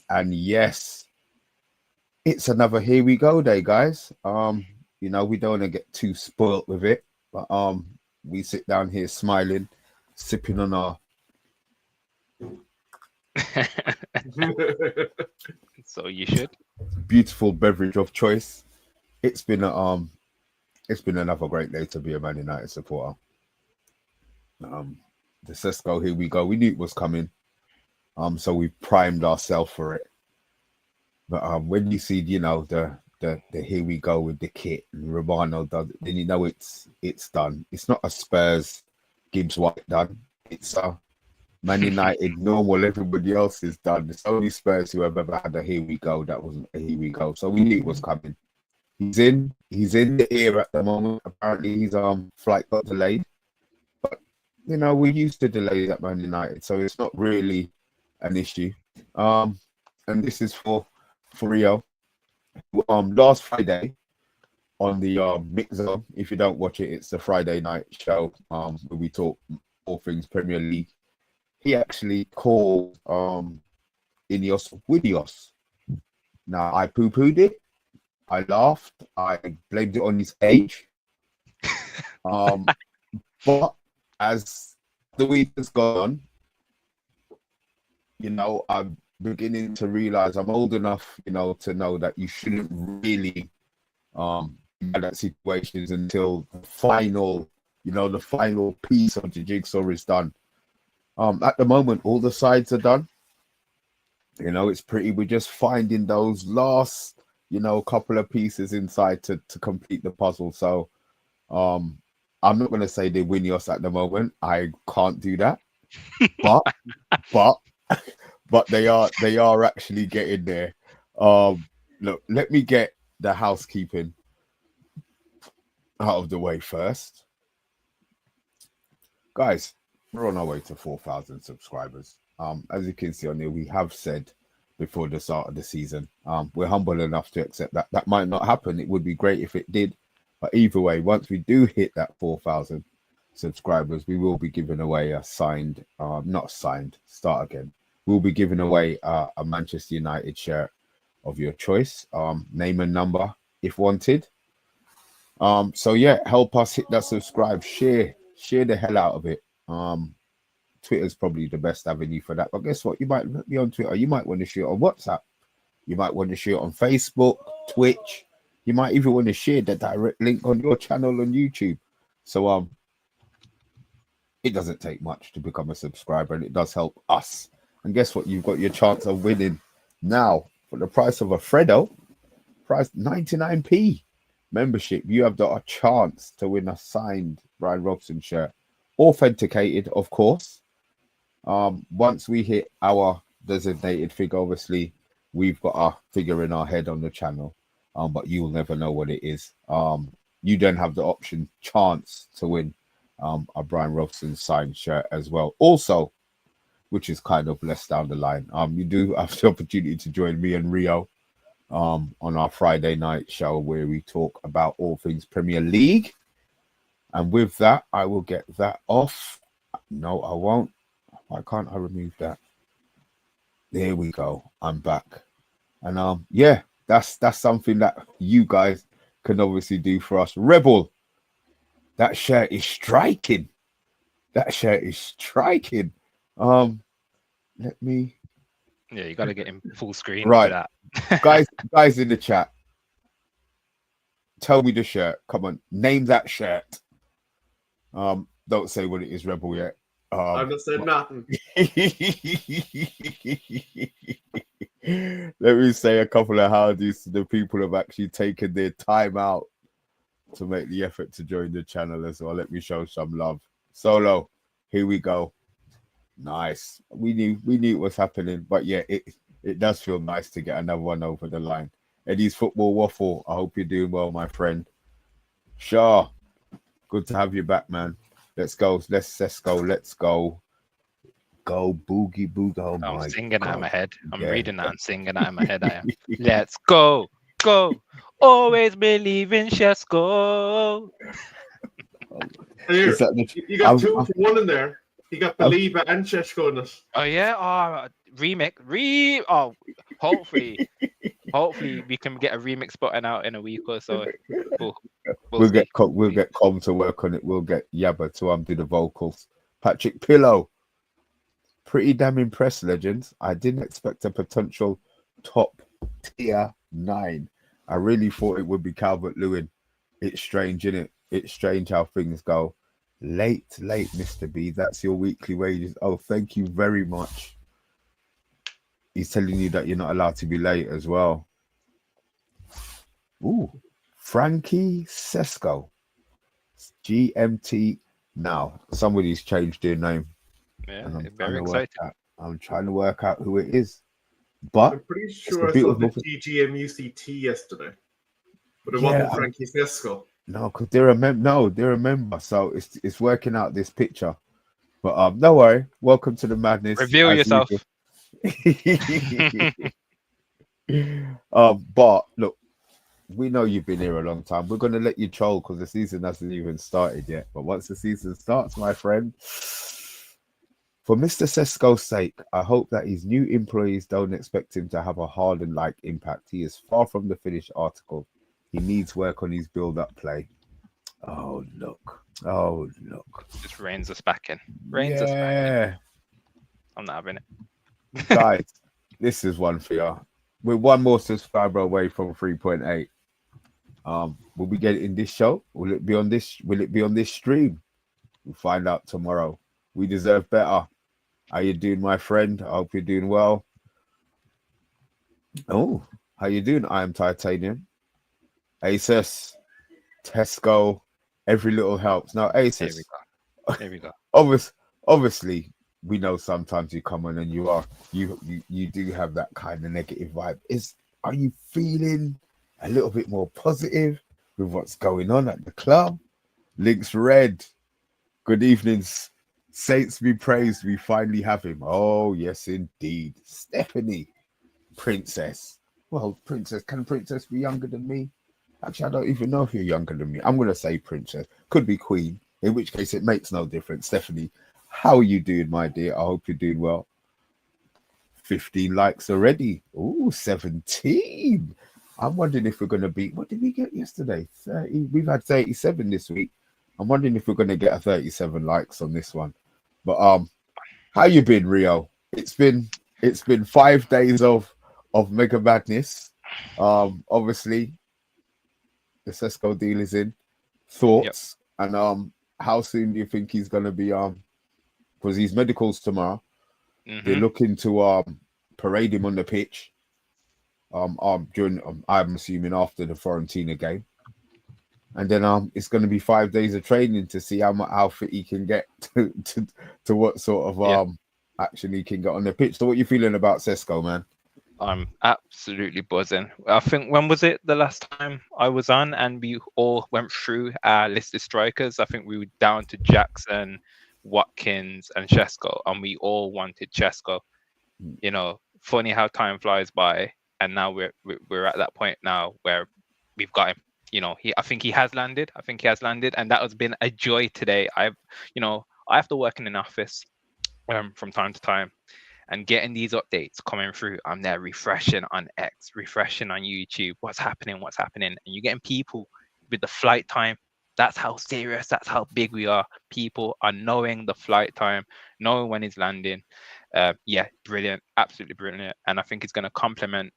and yes. It's another here we go day, guys. We don't want to get too spoilt with it, but we sit down here smiling, sipping on our So you should. beautiful beverage of choice. It's been another great day to be a Man United supporter. The Sesko, here we go. We knew it was coming. So we primed ourselves for it. But when you see, the here we go with the kit and Romano does it, then it's done. It's not a Spurs Gibbs White done. It's a Man United normal. Everybody else is done. It's only Spurs who have ever had a here we go. That wasn't a here we go. So we knew it was coming. He's in the air at the moment. Apparently his flight got delayed. But we're used to delays at Man United, so it's not really an issue. And this is for Rio. Last Friday on the Mix Zone. If you don't watch it, it's the Friday night show where we talk all things Premier League. He actually called Ineos Widios. Now I poo-pooed it. I laughed. I blamed it on his age. But as the week has gone, I'm beginning to realize I'm old enough, to know that you shouldn't really have that situations until the final piece of the jigsaw is done. At the moment, all the sides are done. It's pretty. We're just finding those last, couple of pieces inside to complete the puzzle. So, I'm not going to say they win us at the moment. I can't do that. But they are actually getting there. Look, let me get the housekeeping out of the way first. Guys, we're on our way to 4,000 subscribers. As you can see on here, we have said before the start of the season, we're humble enough to accept that that might not happen. It would be great if it did. But either way, once we do hit that 4,000 subscribers, we will be giving away a signed, start again. We'll be giving away a Manchester United shirt of your choice, name and number if wanted. So yeah, help us hit that subscribe, share the hell out of it. Twitter's probably the best avenue for that. But guess what? You might not be on Twitter. You might want to share it on WhatsApp. You might want to share it on Facebook, Twitch. You might even want to share the direct link on your channel on YouTube. So it doesn't take much to become a subscriber, and it does help us. And guess what? You've got your chance of winning now for the price of a Freddo, price 99p membership. You have got a chance to win a signed Brian Robson shirt, authenticated, of course. Once we hit our designated figure, obviously we've got our figure in our head on the channel, but you'll never know what it is. You then have the chance to win a Brian Robson signed shirt as well. Also, which is kind of less down the line, you do have the opportunity to join me and Rio on our Friday night show where we talk about all things Premier League. And with that, I will get that off. No, I won't. Why can't I remove that? There we go. I'm back. And yeah, that's something that you guys can obviously do for us. Rebel, that shirt is striking. That shirt is striking. Let me. Yeah, you got to get him full screen right for that. guys in the chat, tell me the shirt. Come on, name that shirt. Don't say what it is, Rebel, yet. I've not said nothing. Let me say a couple of howdies to the people who have actually taken their time out to make the effort to join the channel as well. Let me show some love. Solo, here we go. Nice. We knew it was happening, but yeah, it does feel nice to get another one over the line. Eddie's Football Waffle, I hope you're doing well, my friend. Shah, good to have you back, man. Let's go. Let's go. Go boogie boogie. Oh, I'm singing out of my head. I'm reading that and singing out of my head. I am. Let's go. Always believe in Sesko. You got 2 for 1 in there. You got Believer and Sesko in it. Oh yeah. Oh, Hopefully we can get a remix button out in a week or so. We'll We'll see. get Com to work on it. We'll get Yabba to do the vocals. Patrick Pillow, pretty damn impressed, legends. I didn't expect a potential top tier 9. I really thought it would be Calvert Lewin. It's strange, isn't it? It's strange how things go. Late, Mr. B. That's your weekly wages. Oh, thank you very much. He's telling you that you're not allowed to be late as well. Ooh, Frankie Sesko. GMT now. Somebody's changed their name. Yeah, and very excited. I'm trying to work out who it is. But I'm pretty sure I saw the GGMUCT yesterday. But it wasn't Frankie Sesko. No, because they're a member. So it's working out this picture. But don't worry. Welcome to the madness. Reveal yourself. But look, we know you've been here a long time. We're going to let you troll because the season hasn't even started yet. But once the season starts, my friend, for Mr. Sesko's sake, I hope that his new employees don't expect him to have a Harden-like impact. He is far from the finished article. He needs work on his build-up play. Oh, look. Just reins us back in. Us back in. I'm not having it. Guys, this is one for you. We're one more subscriber away from 3.8. Will we get it in this show? Will it be on this stream? We'll find out tomorrow. We deserve better. How you doing, my friend? I hope you're doing well. Oh, how you doing? I am Titanium. Asus, Tesco, every little helps. Now, Asus. Here we go. Obviously, we know sometimes you come on and you do have that kind of negative vibe. Are you feeling a little bit more positive with what's going on at the club? Links red. Good evening. Saints be praised. We finally have him. Oh, yes, indeed. Stephanie. Princess. Well, Princess. Can Princess be younger than me? Actually, I don't even know if you're younger than me. I'm going to say Princess. Could be Queen. In which case, it makes no difference. Stephanie, how are you doing, my dear? I hope you're doing well. 15 likes already. Ooh, 17. I'm wondering if we're going to beat... What did we get yesterday? 30. We've had 37 this week. I'm wondering if we're going to get a 37 likes on this one. But how you been, Rio? It's been 5 days of Mega Madness. Obviously, the Sesko deal is in. Thoughts? Yep. And how soon do you think he's going to be... because he's medicals tomorrow. Mm-hmm. They're looking to parade him on the pitch. During I'm assuming after the Fiorentina game. And then it's going to be 5 days of training to see how fit he can get to what sort of action he can get on the pitch. So what are you feeling about Sesko, man? I'm absolutely buzzing. I think, when was it the last time I was on and we all went through our list of strikers? I think we were down to Jackson, Watkins and Sesko, and we all wanted Sesko. You know, funny how time flies by, and now we're at that point now where we've got him. You know, I think he has landed, and that has been a joy today. I have to work in an office from time to time, and getting these updates coming through. I'm there refreshing on X, refreshing on YouTube. What's happening? And you're getting people with the flight time. That's how serious, that's how big we are. People are knowing the flight time, knowing when he's landing. Brilliant, absolutely brilliant. And I think it's going to complement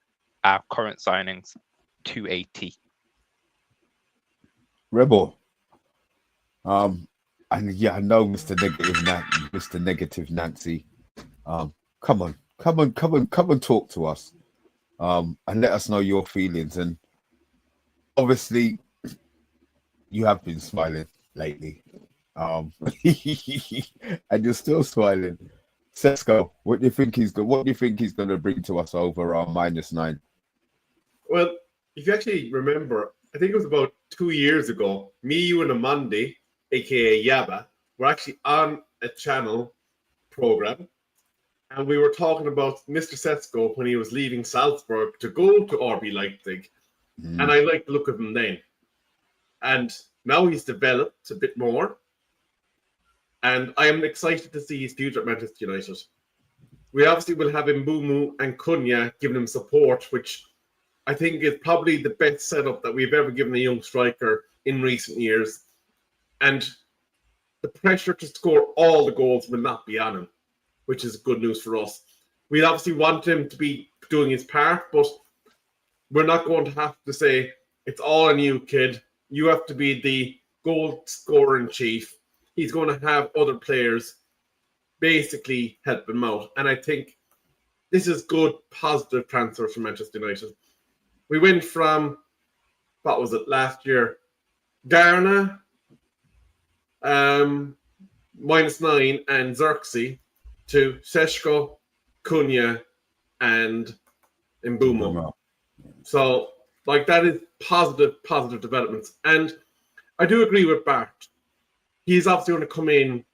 our current signings to a T. Rebel. And I know Mr. Negative Nancy. Come on, talk to us. And let us know your feelings. And obviously, you have been smiling lately. And you're still smiling. Sesko, what do you think he's going to bring to us over our -9? Well, if you actually remember, I think it was about 2 years ago, me, you, and Amandi, aka Yaba, were actually on a channel program, and we were talking about Mr. Sesko when he was leaving Salzburg to go to RB Leipzig, and I liked the look of him then. And now he's developed a bit more, and I am excited to see his future at Manchester United. We obviously will have Mbumu and Cunha giving him support, which I think is probably the best setup that we've ever given a young striker in recent years. And the pressure to score all the goals will not be on him, which is good news for us. We obviously want him to be doing his part, but we're not going to have to say, it's all on you, kid. You have to be the goal scorer in chief. He's going to have other players basically help him out. And I think this is good, positive transfers for Manchester United. We went from, what was it, last year? Garner, -9 and Xerxes to Sesko, Cunha, and Mbumo. So, like, that is positive developments. And I do agree with Bart. He's obviously going to come in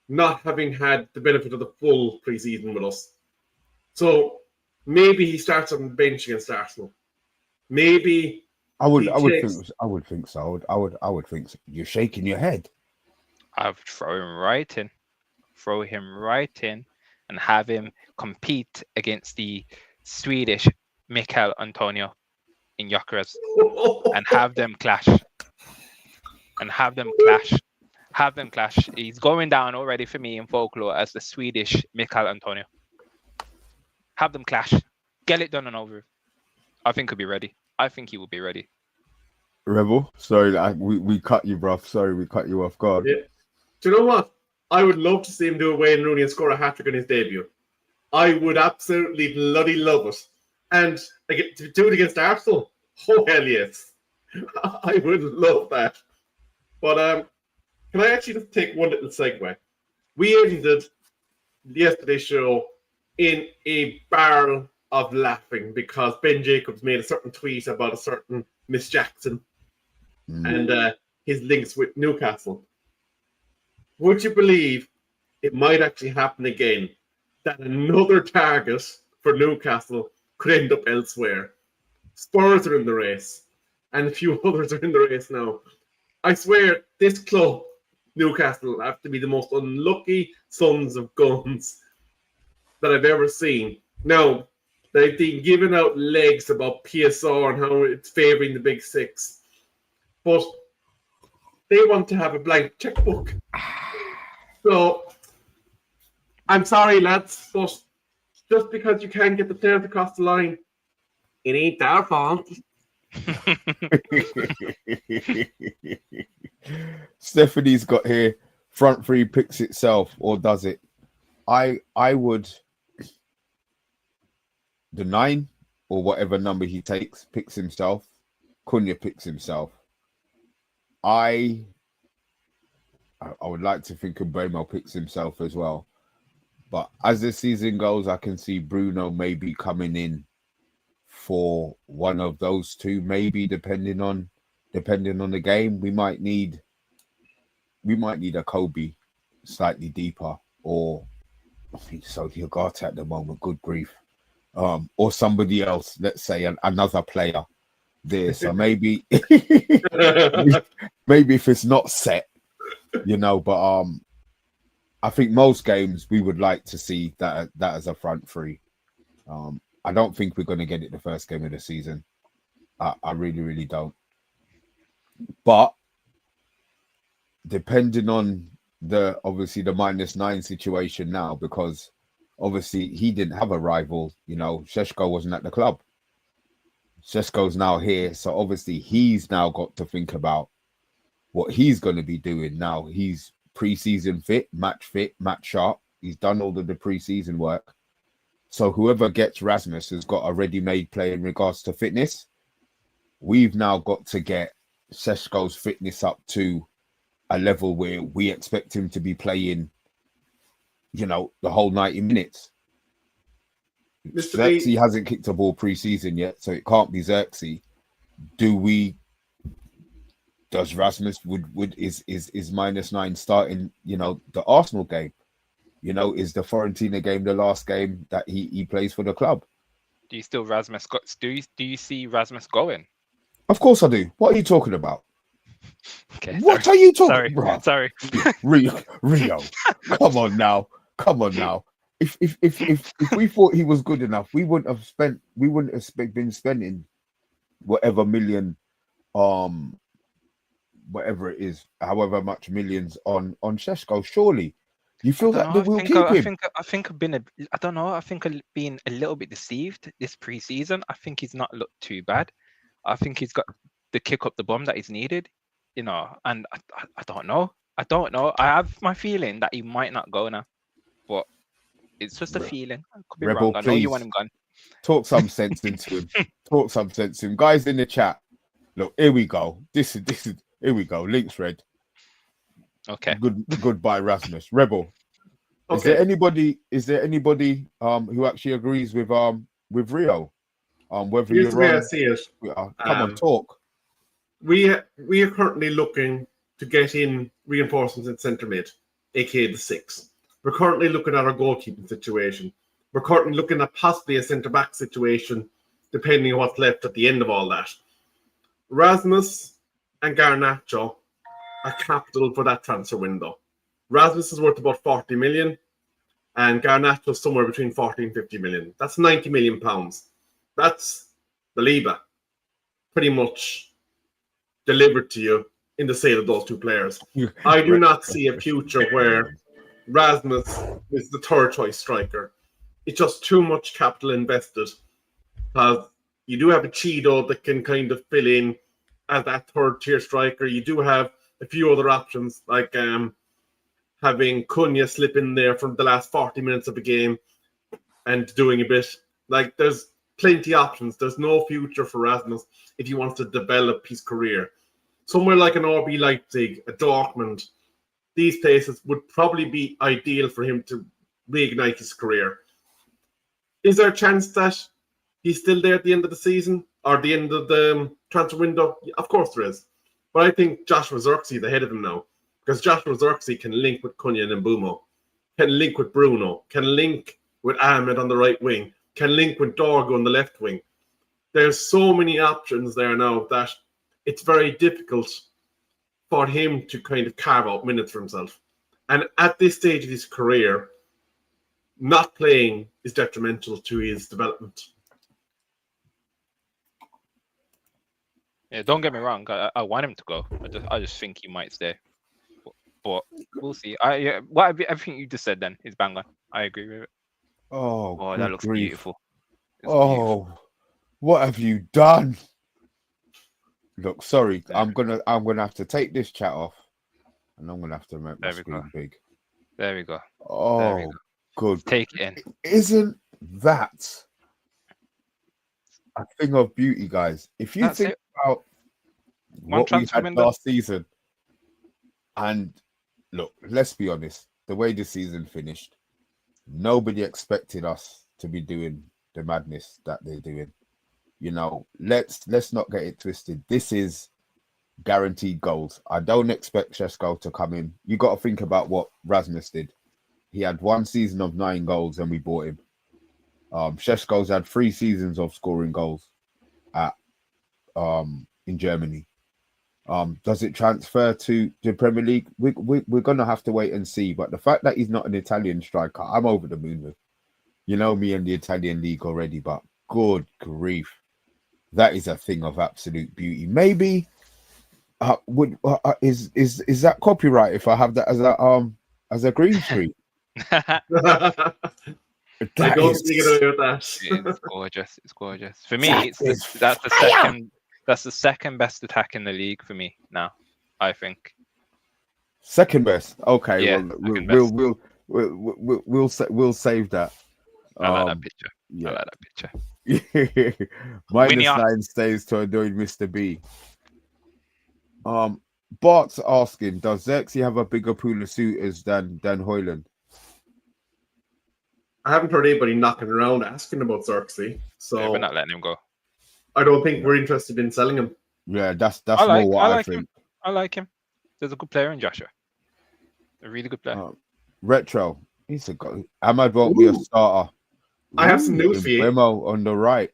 not having had the benefit of the full preseason with us. So maybe he starts on the bench against Arsenal. Maybe I would think so. I would think so. You're shaking your head. I'd throw him right in, and have him compete against the Swedish Mikael Antonio in Gyökeres, and have them clash. He's going down already for me in folklore as the Swedish Mikael Antonio. Have them clash. Get it done and over with. I think he'll be ready. I think he will be ready. Rebel, sorry, we cut you, bruv. Sorry, we cut you off guard. Yeah. Do you know what? I would love to see him do a Wayne Rooney and score a hat-trick in his debut. I would absolutely bloody love it. And to do it against Arsenal, oh hell yes. I would love that. But can I actually just take one little segue? We ended yesterday's show in a barrel of laughing because Ben Jacobs made a certain tweet about a certain Miss Jackson and his links with Newcastle. Would you believe it might actually happen again that another target for Newcastle could end up elsewhere? Spurs are in the race, and a few others are in the race now. I swear, this club, Newcastle, have to be the most unlucky sons of guns that I've ever seen. Now, they've been giving out legs about PSR and how it's favouring the Big Six, but they want to have a blank checkbook. So, I'm sorry, lads, but just because you can't get the players across the line, it ain't their fault. Stephanie's got here, front three picks itself, or does it? I would, the 9 or whatever number he takes picks himself. Cunha picks himself. I would like to think Mbeumo picks himself as well. But as the season goes, I can see Bruno maybe coming in for one of those two, maybe depending on the game. We might need a Kobe slightly deeper, or I think so Diogata at the moment, good grief. Or somebody else, let's say another player there. So maybe maybe if it's not set, but I think most games we would like to see that as a front three. I don't think we're going to get it the first game of the season. I really, really don't. But depending on the -9 situation now, because obviously he didn't have a rival, Sesko wasn't at the club. Sesko's now here, so obviously he's now got to think about what he's going to be doing now. He's pre-season fit, match sharp. He's done all of the pre-season work. So whoever gets Rasmus has got a ready-made play in regards to fitness. We've now got to get Sesko's fitness up to a level where we expect him to be playing, the whole 90 minutes. Xerxes hasn't kicked a ball pre-season yet, so it can't be Xerxes. Does Rasmus is -9 starting, the Arsenal game? Is the Fiorentina game the last game that he plays for the club? Do you still Rasmus? Do you see Rasmus going? Of course I do. What are you talking about? Okay, what are you talking about? Sorry. Rio, come on now. if we thought he was good enough, we wouldn't have been spending whatever million, whatever it is, however much millions on Sesko. Surely, you feel that they will keep him? I think I've been I don't know. I think I've been a little bit deceived this preseason. I think he's not looked too bad. I think he's got the kick up the bum that he's needed, and I don't know. I have my feeling that he might not go now, but it's just a feeling. I could be Rebel, wrong. I know you please. want him gone. Talk some sense into him. Talk some sense to him, guys in the chat. Look, here we go. This is here we go. Links red. Okay. Goodbye, Rasmus. Rebel. Okay. Is there anybody who actually agrees with Rio? Whether Here's the you're way I wrong, see it. come on, talk. We are currently looking to get in reinforcements in centre mid, aka the 6. We're currently looking at our goalkeeping situation. We're currently looking at possibly a centre back situation, depending on what's left at the end of all that. Rasmus and Garnacho are capital for that transfer window. Rasmus is worth about 40 million, and Garnacho is somewhere between 40 and 50 million. That's 90 million pounds. That's the Liga pretty much delivered to you in the sale of those two players. I do not see a future where Rasmus is the third choice striker. It's just too much capital invested. You do have a Cheeto that can kind of fill in as that third tier striker. You do have a few other options, like having Cunha slip in there from the last 40 minutes of the game and doing a bit. Like, there's plenty of options. There's no future for Rasmus if he wants to develop his career. Somewhere like an RB Leipzig, a Dortmund, these places would probably be ideal for him to reignite his career. Is there a chance that he's still there at the end of the season or the end of the transfer window? Of course there is. But I think Joshua Zirkzee is ahead of him now, because Joshua Zirkzee can link with Cunha and Mbumo, can link with Bruno, can link with Ahmed on the right wing, can link with Dorgo on the left wing. There's so many options there now that it's very difficult for him to kind of carve out minutes for himself. And at this stage of his career, not playing is detrimental to his development. Yeah, don't get me wrong. I want him to go. I just think he might stay, but we'll see. Everything you just said then is bang on. I agree with it. Oh, that looks beautiful. It's beautiful. What have you done? Look, sorry, I'm gonna have to take this chat off, and I'm gonna have to make my screen big. There we go. Oh, good. Take it in. Isn't that a thing of beauty, guys? If you think about what we had last season, and look, let's be honest, the way the season finished, nobody expected us to be doing the madness that they're doing. You know, let's not get it twisted. This is guaranteed goals. I don't expect Sesko to come in. You got to think about what Rasmus did. He had one season of 9 goals and we bought him. Sesko's had 3 seasons of scoring goals at in Germany. Does it transfer to the Premier League? We're gonna have to wait and see. But the fact that he's not an Italian striker, I'm over the moon with. You know me and the Italian league already, but good grief, that is a thing of absolute beauty. Maybe is that copyright if I have that as a green screen? I don't think you're gonna do that. It's gorgeous. It's gorgeous. For me, that's the second best attack in the league for me now, I think. Second best. Okay, yeah, we'll save that. I like that picture. Yeah. I like that picture. -9 stays to annoy Mr. B. Bart's asking, does Xerxes have a bigger pool of suitors than Hoyland? I haven't heard anybody knocking around asking about Xerxes, so yeah, we're not letting him go. I don't think we're interested in selling him. Yeah, that's more what I think. I like him. There's a good player in Joshua. A really good player. Retro. He's a guy. Ahmad won't be a starter. I have some news for you. Bremo on the right.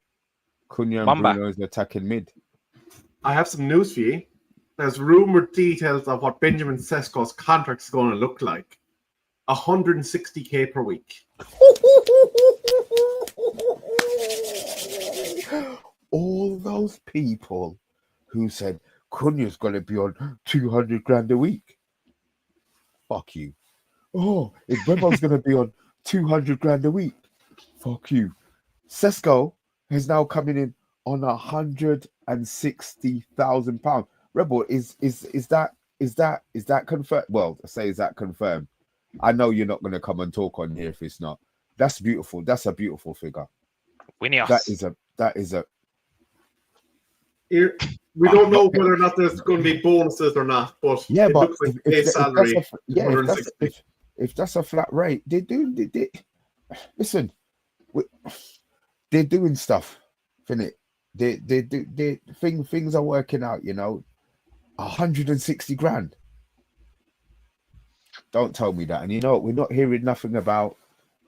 Cunha and Bruno is attacking mid. I have some news for you. There's rumored details of what Benjamin Sesko's contract is going to look like. 160k per week. All those people who said Cunha's going to be on 200 grand a week. Fuck you. Oh, if Brebo's going to be on 200 grand a week. Fuck you. Sesko is now coming in on £160,000. Rebel, is that confirmed? Well, I say, is that confirmed? I know you're not going to come and talk on here if it's not. That's beautiful. That's a beautiful figure. Winnie us. That is a. We don't know whether or not there's going to be bonuses or not, but yeah, it but looks like base salary. If that's a flat rate, they listen. They're doing stuff, innit? Things are working out. 160 grand. Don't tell me that. And we're not hearing nothing about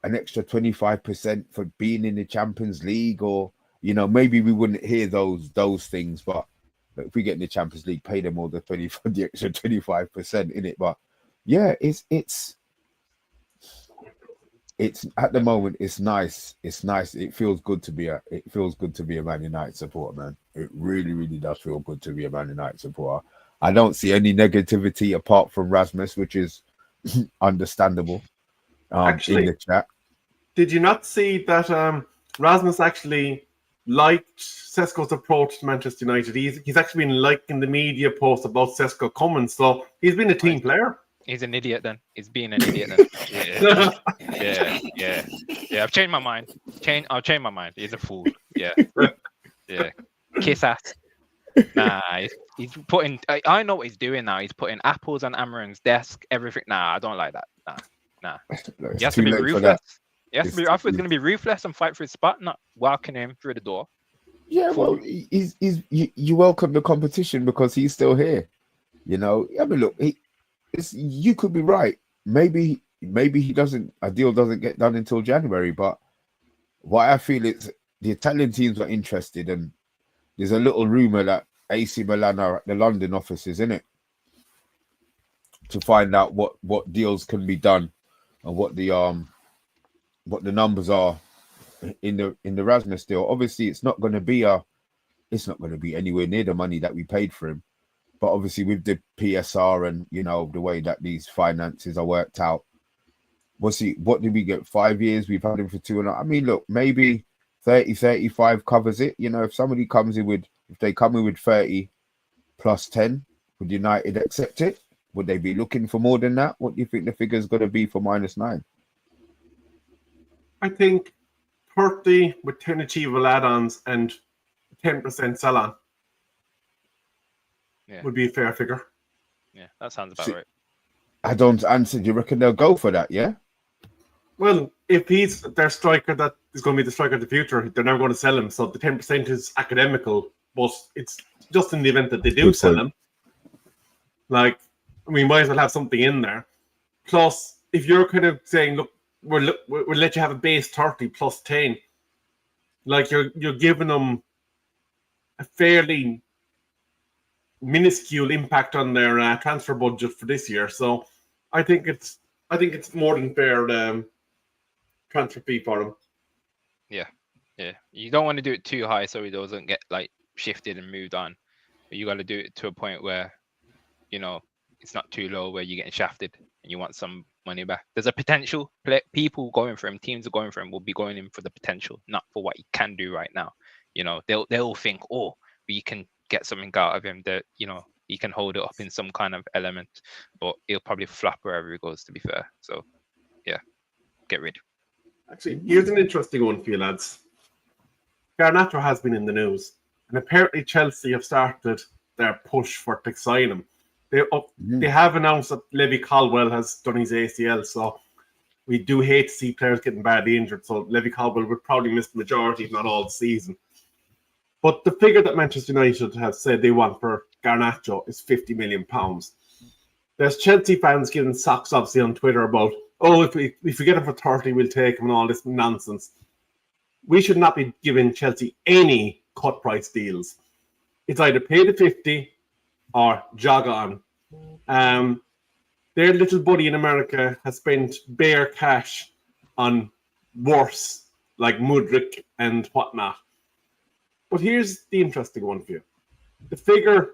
an extra 25% for being in the Champions League, or maybe we wouldn't hear those things. But if we get in the Champions League, pay them all the extra 25% in it. But yeah, it's at the moment, it's nice. It's nice. It feels good to be a Man United supporter, man. It really, really does feel good to be a Man United supporter. I don't see any negativity apart from Rasmus, which is understandable. Actually, in the chat, did you not see that Rasmus actually liked Sesko's approach to Manchester United? He's actually been liking the media posts about Sesko coming, so he's been a team player. He's an idiot then. He's being an idiot then. Yeah. I've changed my mind. I'll change my mind. He's a fool. Yeah. Kiss ass. Nah, he's putting. I know what he's doing now. He's putting apples on Amarin's desk. Everything. Nah, I don't like that. Nah. He has to be ruthless. I thought he was going to be ruthless and fight for his spot, not walking him through the door. Yeah, well, you welcome the competition because he's still here. I mean, look, you could be right. Maybe he doesn't. A deal doesn't get done until January. But what I feel is the Italian teams are interested, and there's a little rumor that AC Milan are at the London offices, isn't it, to find out what deals can be done and what the numbers are in the Rasmus deal. Obviously, it's not going to be anywhere near the money that we paid for him. But obviously, with the PSR and the way that these finances are worked out, what did we get? 5 years. We've had him for 2.5. I mean, look, maybe 30, 35 covers it. If somebody if they come in with 30 plus 10, would United accept it? Would they be looking for more than that? What do you think the figure's going to be for -9? I think 30 with 10 achievable add-ons and 10% sell-on. Yeah. Would be a fair figure. Yeah, that sounds about right. I don't answer. Do you reckon they'll go for that? Yeah. Well, if he's their striker that is going to be the striker of the future, they're never going to sell him. So the 10% is academical, but it's just in the event that they do sell him. Like, we might as well have something in there. Plus, if you're kind of saying, look, we'll let you have a base 30 plus 10, like you're giving them a fairly minuscule impact on their transfer budget for this year. So I think it's more than fair transfer fee for them. Yeah. You don't want to do it too high so he doesn't get shifted and moved on. But you got to do it to a point where it's not too low where you're getting shafted and you want some money back. There's a potential. People going for him, teams are going for him, will be going in for the potential, not for what he can do right now. They'll think, oh, we can get something out of him that he can hold it up in some kind of element, but he'll probably flop wherever he goes, to be fair. So yeah, get rid. Actually, here's an interesting one for you lads. Garnacho has been in the news, and apparently Chelsea have started their push to sign him. They have announced that Levi Colwill has done his ACL, so we do hate to see players getting badly injured. So Levi Colwill would probably miss the majority, if not all, the season. But the figure that Manchester United have said they want for Garnacho is £50 million. There's Chelsea fans giving socks, obviously, on Twitter about, if we get him for 30, we'll take him and all this nonsense. We should not be giving Chelsea any cut price deals. It's either pay the 50 or jog on. their little buddy in America has spent bare cash on worse, like Mudryk and whatnot. But here's the interesting one for you. The figure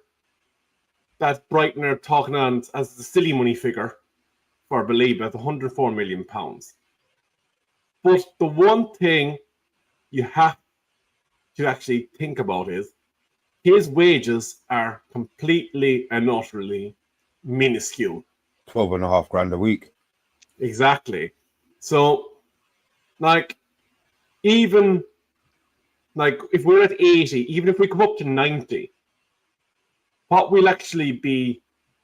that Brighton are talking on as the silly money figure for Baleba at £104 million. But the one thing you have to actually think about is his wages are completely and utterly minuscule. 12.5 grand a week. Exactly. So, like, even like if we're at 80, even if we come up to 90, what we'll actually be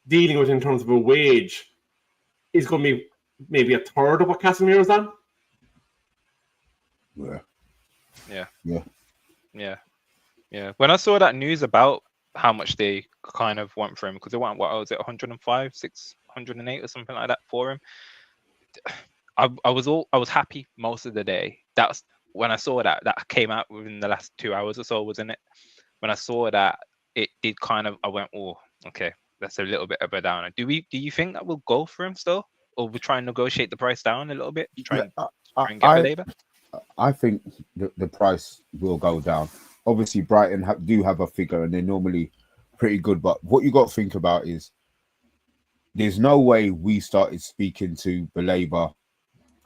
dealing with in terms of a wage is going to be maybe a third of what Casemiro's on. Yeah. When I saw that news about how much they kind of want for him, because they want, what was it, 105, 608 or something like that for him. I was happy most of the day. That's when I saw that came out within the last 2 hours or so, wasn't it? When I saw that, it did kind of, I went, oh, okay, that's a little bit of a downer. Do you think that we'll go for him still, or we'll try and negotiate the price down a little bit to try and get Baleba? I think the price will go down. Obviously, Brighton do have a figure, and they're normally pretty good. But what you got to think about is there's no way we started speaking to Baleba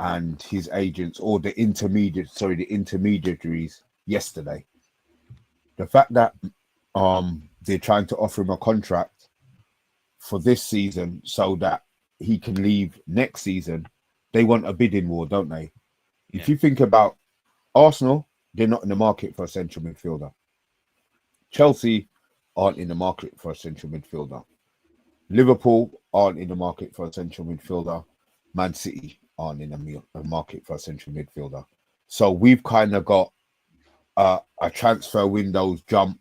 and his agents or the intermediaries yesterday. The fact that they're trying to offer him a contract for this season so that he can leave next season, they want a bidding war, don't they? If you think about Arsenal, they're not in the market for a central midfielder. Chelsea aren't in the market for a central midfielder. Liverpool aren't in the market for a central midfielder. Man City aren't in the market for a central midfielder. So we've kind of got a transfer windows jump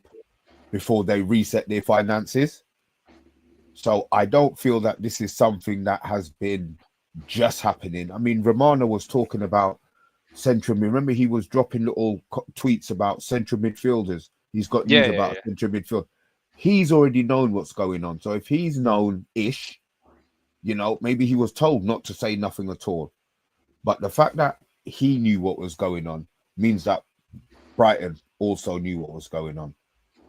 before they reset their finances. So I don't feel that this is something that has been just happening. I mean, Romano was talking about central. Remember, he was dropping little tweets about central midfielders. He's got news about central midfield. He's already known what's going on. So if he's known-ish, maybe he was told not to say nothing at all. But the fact that he knew what was going on means that Brighton also knew what was going on.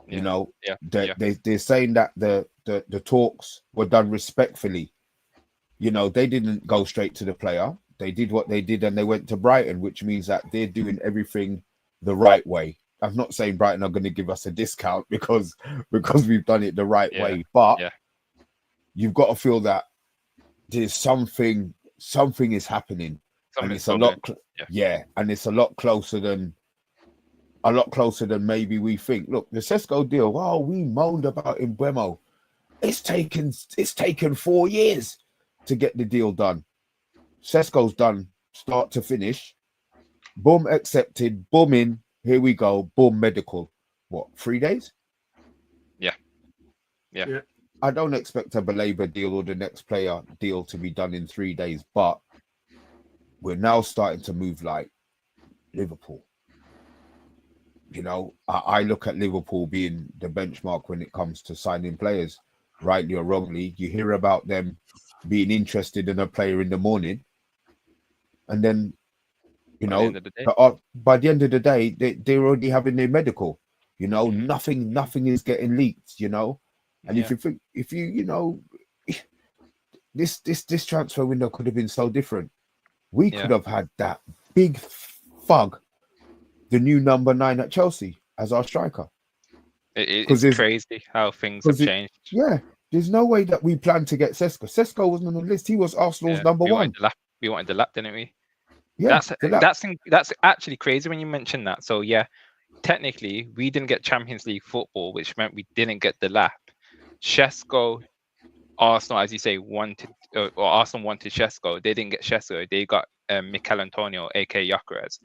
They're saying that the talks were done respectfully. They didn't go straight to the player. They did what they did and they went to Brighton, which means that they're doing everything the right way. I'm not saying Brighton are going to give us a discount because we've done it the right way, but you've got to feel that there's something is happening, and it's a lot, and it's a lot closer than maybe we think. Look, the Sesko deal. Oh, we moaned about Mbeumo. It's taken 4 years to get the deal done. Sesko's done, start to finish. Boom, accepted. Boom, in. Here we go. Boom, medical. What, 3 days? Yeah. I don't expect a Baleba deal or the next player deal to be done in 3 days, but we're now starting to move like Liverpool. I look at Liverpool being the benchmark when it comes to signing players, rightly or wrongly. You hear about them being interested in a player in the morning, and then by the end of the day, they're already having their medical. Nothing is getting leaked. And if you think, this transfer window could have been so different. We could have had that big thug, the new number 9 at Chelsea, as our striker. It's crazy how things have changed. There's no way that we planned to get Sesko. Sesko wasn't on the list. He was Arsenal's number 1. We wanted the lap, didn't we? Yeah, that's actually crazy when you mention that. So technically we didn't get Champions League football, which meant we didn't get the lap. Sesko, Arsenal, as you say, wanted, or Arsenal wanted Sesko. They didn't get Sesko. They got Mikel Antonio, aka Gyökeres,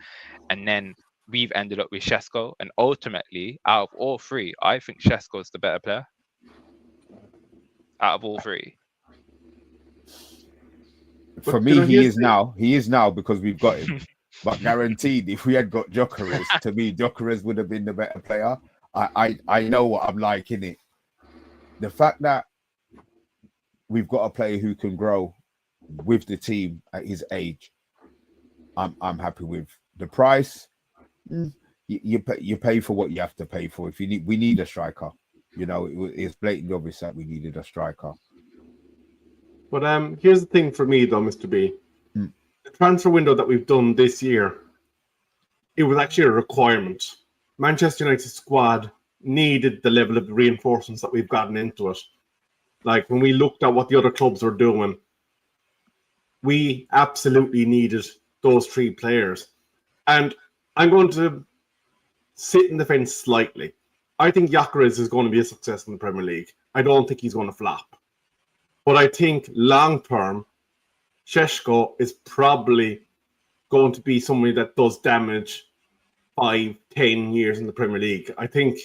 and then we've ended up with Sesko. And ultimately, out of all three, I think Sesko's the better player. Out of all three. For me, he is now because we've got him. But guaranteed, if we had got Gyökeres, to me, Gyökeres would have been the better player. I know what I'm like in it. The fact that we've got a player who can grow with the team at his age. I'm happy with the price. You pay for what you have to pay for. We need a striker. It's blatantly obvious that we needed a striker. But here's the thing for me, though, Mr. B. The transfer window that we've done this year, it was actually a requirement. Manchester United's squad needed the level of reinforcements that we've gotten into it. Like, when we looked at what the other clubs were doing, we absolutely needed those 3 players. And I'm going to sit in the fence slightly. I think Gyökeres is going to be a success in the Premier League. I don't think he's going to flop. But I think long-term, Sesko is probably going to be somebody that does damage 5-10 years in the Premier League. I think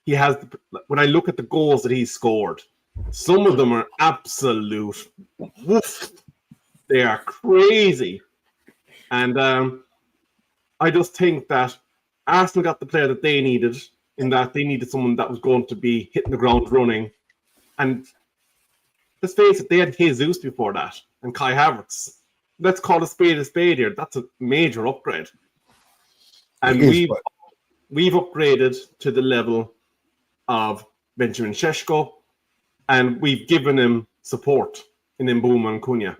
he has, when I look at the goals that he's scored, some of them are absolute woof. They are crazy. And I just think that Arsenal got the player that they needed, in that they needed someone that was going to be hitting the ground running. And let's face it, they had Jesus before that and Kai Havertz. Let's call a spade here. That's a major upgrade. And we've upgraded to the level of Benjamin Sesko, and we've given him support in Mbeumo and Cunha.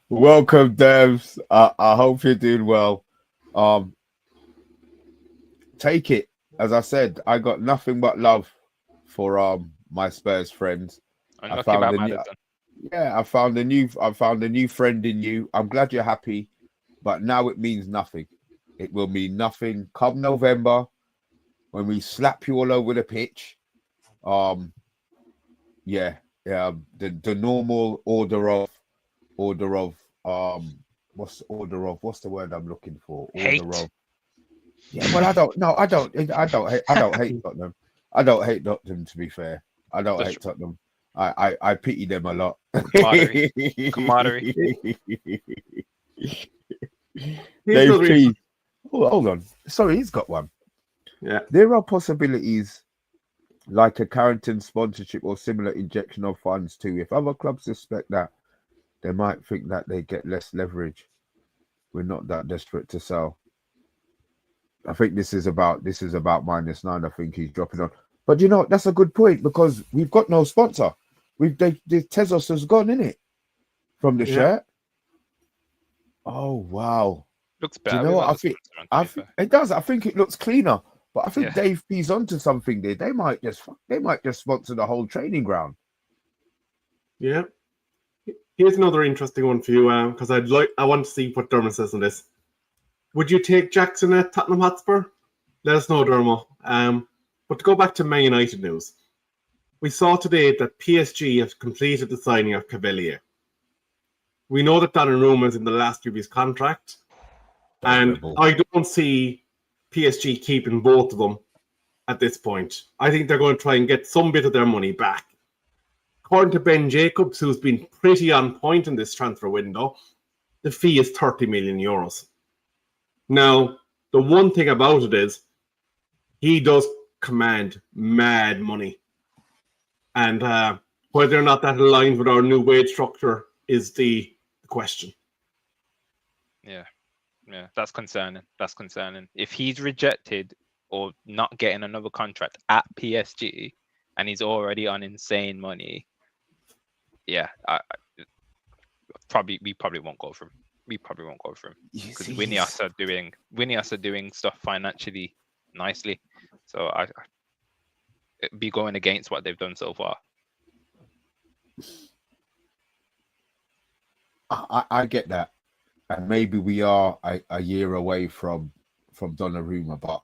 Welcome, Devs. I hope you're doing well. Take it. As I said, I got nothing but love for my Spurs friends. I found a new friend in you. I'm glad you're happy, but now it means nothing. It will mean nothing come November when we slap you all over the pitch. The normal order of what's the word I'm looking for? Hate. Well, I don't hate Tottenham. I don't hate Tottenham, to be fair. I don't hate Tottenham. I pity them a lot. Camaraderie. Dave P. Hold on. Sorry, he's got one. Yeah. There are possibilities like a Carrington sponsorship or similar injection of funds too. If other clubs suspect that, they might think that they get less leverage. We're not that desperate to sell. I think this is about -9. I think he's dropping on. But that's a good point, because we've got no sponsor. The Tezos has gone in it from the shirt. Oh wow. Looks better. Do you know what I think? It does. I think it looks cleaner. But I think Dave P's onto something there. They might just sponsor the whole training ground. Yeah. Here's another interesting one for you, because I want to see what Dermot says on this. Would you take Jackson at Tottenham Hotspur? Let us know, Dermot. But to go back to Man United news, we saw today that PSG have completed the signing of Cavalier. We know that Donnarumma is in the last year of his contract, and I don't see PSG keeping both of them at this point. I think they're going to try and get some bit of their money back. According to Ben Jacobs, who's been pretty on point in this transfer window, the fee is 30 million euros. Now, the one thing about it is he does command mad money. And whether or not that aligns with our new wage structure is the question. Yeah, that's concerning. If he's rejected or not getting another contract at PSG and he's already on insane money, we probably won't go for him. Because Winias are doing stuff financially nicely, so it'd be going against what they've done so far. I get that, and maybe we are a year away from Donnarumma, but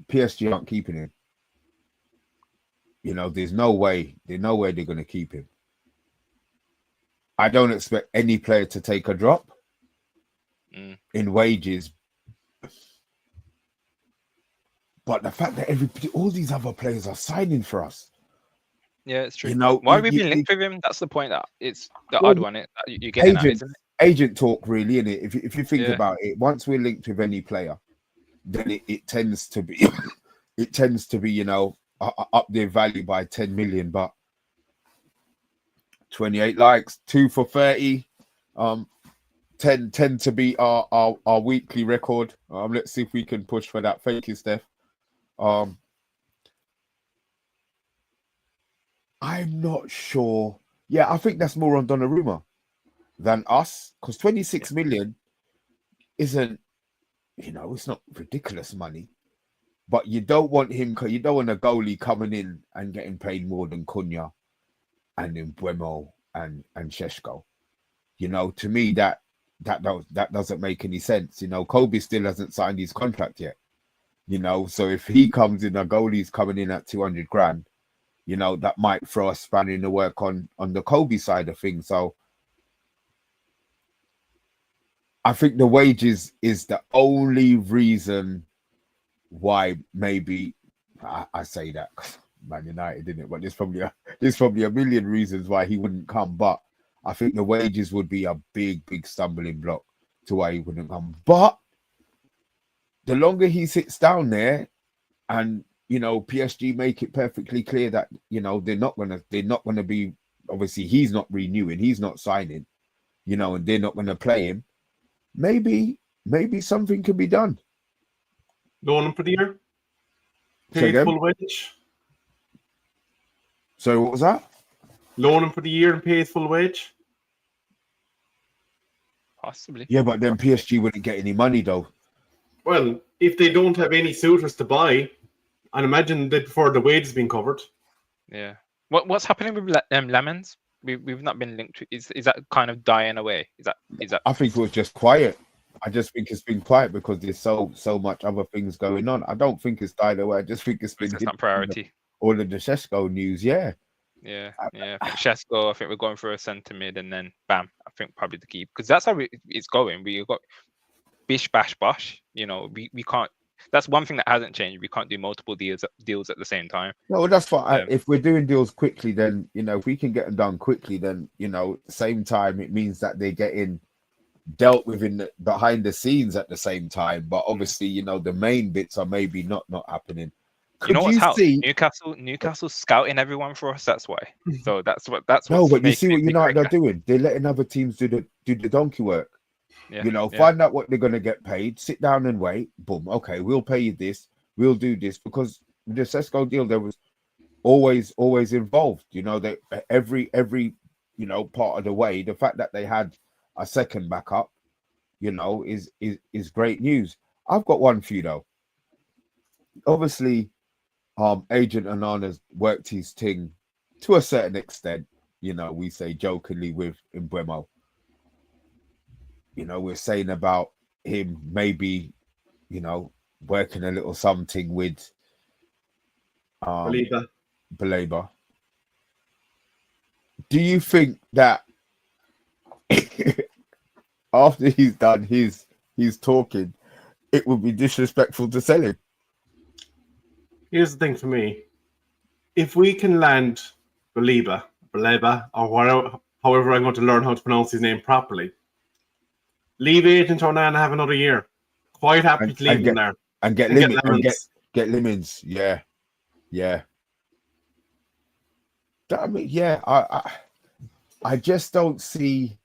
PSG aren't keeping him. There's no way they're going to keep him. I don't expect any player to take a drop in wages. But the fact that all these other players are signing for us. Yeah, it's true. Why have we been linked with him? That's the point. That it's the odd one. You're getting at, isn't it? Agent talk, really, isn't it? If you think about it, once we're linked with any player, then it tends to be, up their value by 10 million. But 28 likes, 2 for 30. 10 to be our weekly record. Let's see if we can push for that. Thank you, Steph. I'm not sure. Yeah, I think that's more on Donnarumma than us, because 26 million isn't, it's not ridiculous money. But you don't want him. You don't want a goalie coming in and getting paid more than Cunha and Mbeumo and Sesko. To me that doesn't make any sense. Kobe still hasn't signed his contract yet. So if he comes in, a goalie's coming in at 200 grand, that might throw a spanner in the work on the Kobe side of things. So I think the wages is the only reason why maybe I say that. Man United, didn't it? But there's probably a million reasons why he wouldn't come. But I think the wages would be a big stumbling block to why he wouldn't come. But the longer he sits down there, and PSG make it perfectly clear that they're not gonna be, obviously he's not renewing, he's not signing, and they're not gonna play him. Maybe something can be done. Loan him for the year. Paid full wage. So what was that? Loan him for the year and pay his full wage. Possibly. Yeah, but then PSG wouldn't get any money though. Well, if they don't have any suitors to buy, I'd imagine they'd prefer the wages being covered. Yeah. What's happening with Lemons? We've not been linked to. Is that kind of dying away? Is that? I think it was just quiet. I just think it's been quiet because there's so much other things going on. I don't think it's died away. I just think it's been not priority. All of the Sesko news, yeah. Yeah. I think Sesko, I think we're going for a centre mid, and then bam, I think probably the keep, because that's how it's going. We got bish bash bosh. We can't. That's one thing that hasn't changed. We can't do multiple deals at the same time. No, that's fine. If we're doing deals quickly, then if we can get them done quickly, then at the same time it means that they're getting dealt with behind the scenes at the same time. But obviously, the main bits are maybe not happening. What's happening? Newcastle's scouting everyone for us. That's why. So that's what. No, but you see what United are doing. They're letting other teams do the donkey work. Yeah, find out what they're going to get paid. Sit down and wait. Boom. Okay, we'll pay you this. We'll do this, because the Sesko deal, there was always involved. That every part of the way. The fact that they had a second backup, is great news. I've got one for you though. Obviously, Agent Onana's worked his thing to a certain extent. We say jokingly with Mbeumo. We're saying about him maybe, working a little something with Baleba. Do you think that after he's done his talking, it would be disrespectful to sell him? Here's the thing for me. If we can land Baleba, or however I'm going to learn how to pronounce his name properly, leave Agent Onana have another year. Quite happy to leave him there. And get Lemons. Get Lemons. Yeah. I just don't see,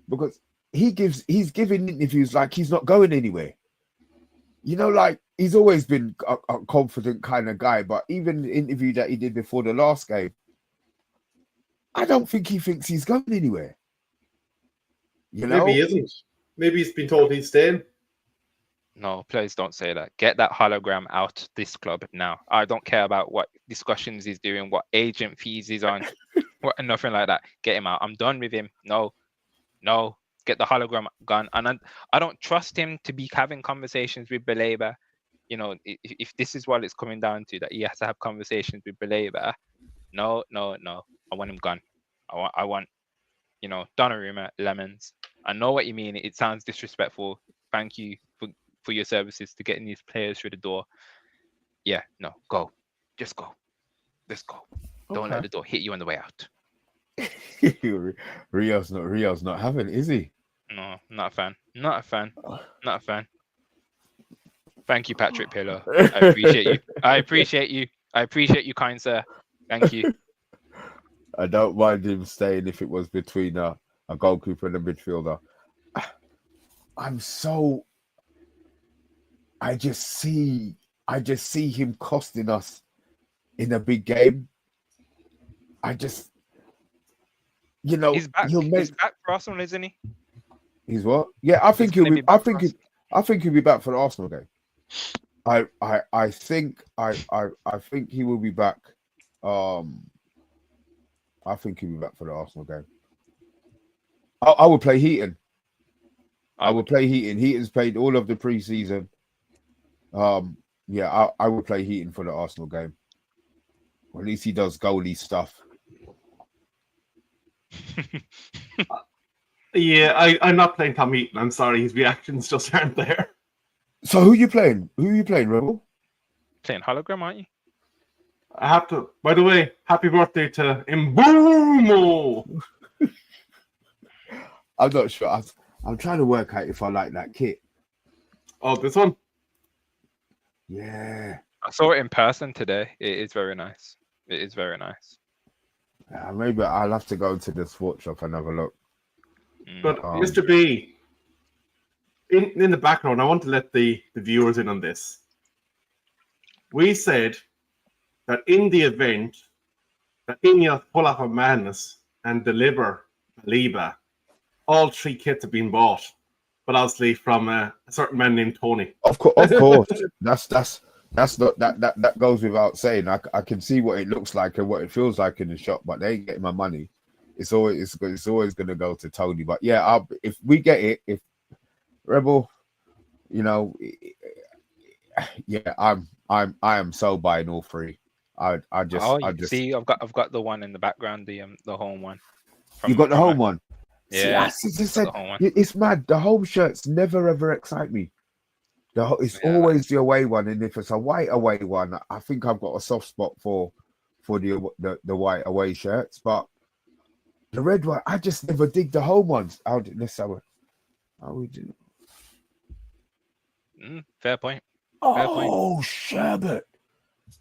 because he's giving interviews like he's not going anywhere. Like he's always been a confident kind of guy, but even the interview that he did before the last game, I don't think he thinks he's going anywhere. Maybe he isn't. Maybe he's been told he's staying. No, please don't say that. Get that hologram out this club now. I don't care about what discussions he's doing, what agent fees he's on, nothing like that. Get him out. I'm done with him. No. Get the hologram gone. And I don't trust him to be having conversations with Baleba. If this is what it's coming down to, that he has to have conversations with Baleba. No. I want him gone. I want Donnarumma, Lemons. I know what you mean. It sounds disrespectful. Thank you for your services to getting these players through the door. Yeah, no, go. Just go. Let's go. Don't let the door hit you on the way out. Rio's not having it, is he? No, not a fan. Thank you, Patrick Pillow. I appreciate you. I appreciate you, kind sir. Thank you. I don't mind him staying if it was between a goalkeeper and a midfielder. I just see him costing us in a big game. He's back. He's back for Arsenal, isn't he? He's what? Yeah, I think he'll be back for the Arsenal game. I think he will be back. I think he'll be back for the Arsenal game. I would play Heaton. I would play Heaton. Heaton's played all of the preseason. Yeah, I would play Heaton for the Arsenal game. Or at least he does goalie stuff. Yeah, I'm not playing Tom Heaton. I'm sorry, his reactions just aren't there. So who are you playing? Rebel? Playing hologram, aren't you? I have to. By the way, happy birthday to Mbumo. I'm not sure. I'm trying to work out if I like that kit. Oh, this one? Yeah. I saw it in person today. It is very nice. Maybe I'll have to go to the sports shop and have a look. But Mr. B, in the background, I want to let the viewers in on this. We said that in the event that Ineos pull off a madness and deliver Liba, all 3 kits have been bought, but obviously from a certain man named Tony. Of course. That's not that goes without saying. I can see what it looks like and what it feels like in the shop, but they ain't getting my money. It's always going to go to Tony. But yeah, if we get it, if Rebel, yeah, I am so buying all 3. I just see. I've got the one in the background, the home one. You got the home one. Yeah, it's mad. The home shirts never ever excite me. It's always the away one, and if it's a white away one, I think I've got a soft spot for the white away shirts. But the red one, I just never dig the home ones. How we do? Fair point. Oh, Sherbet.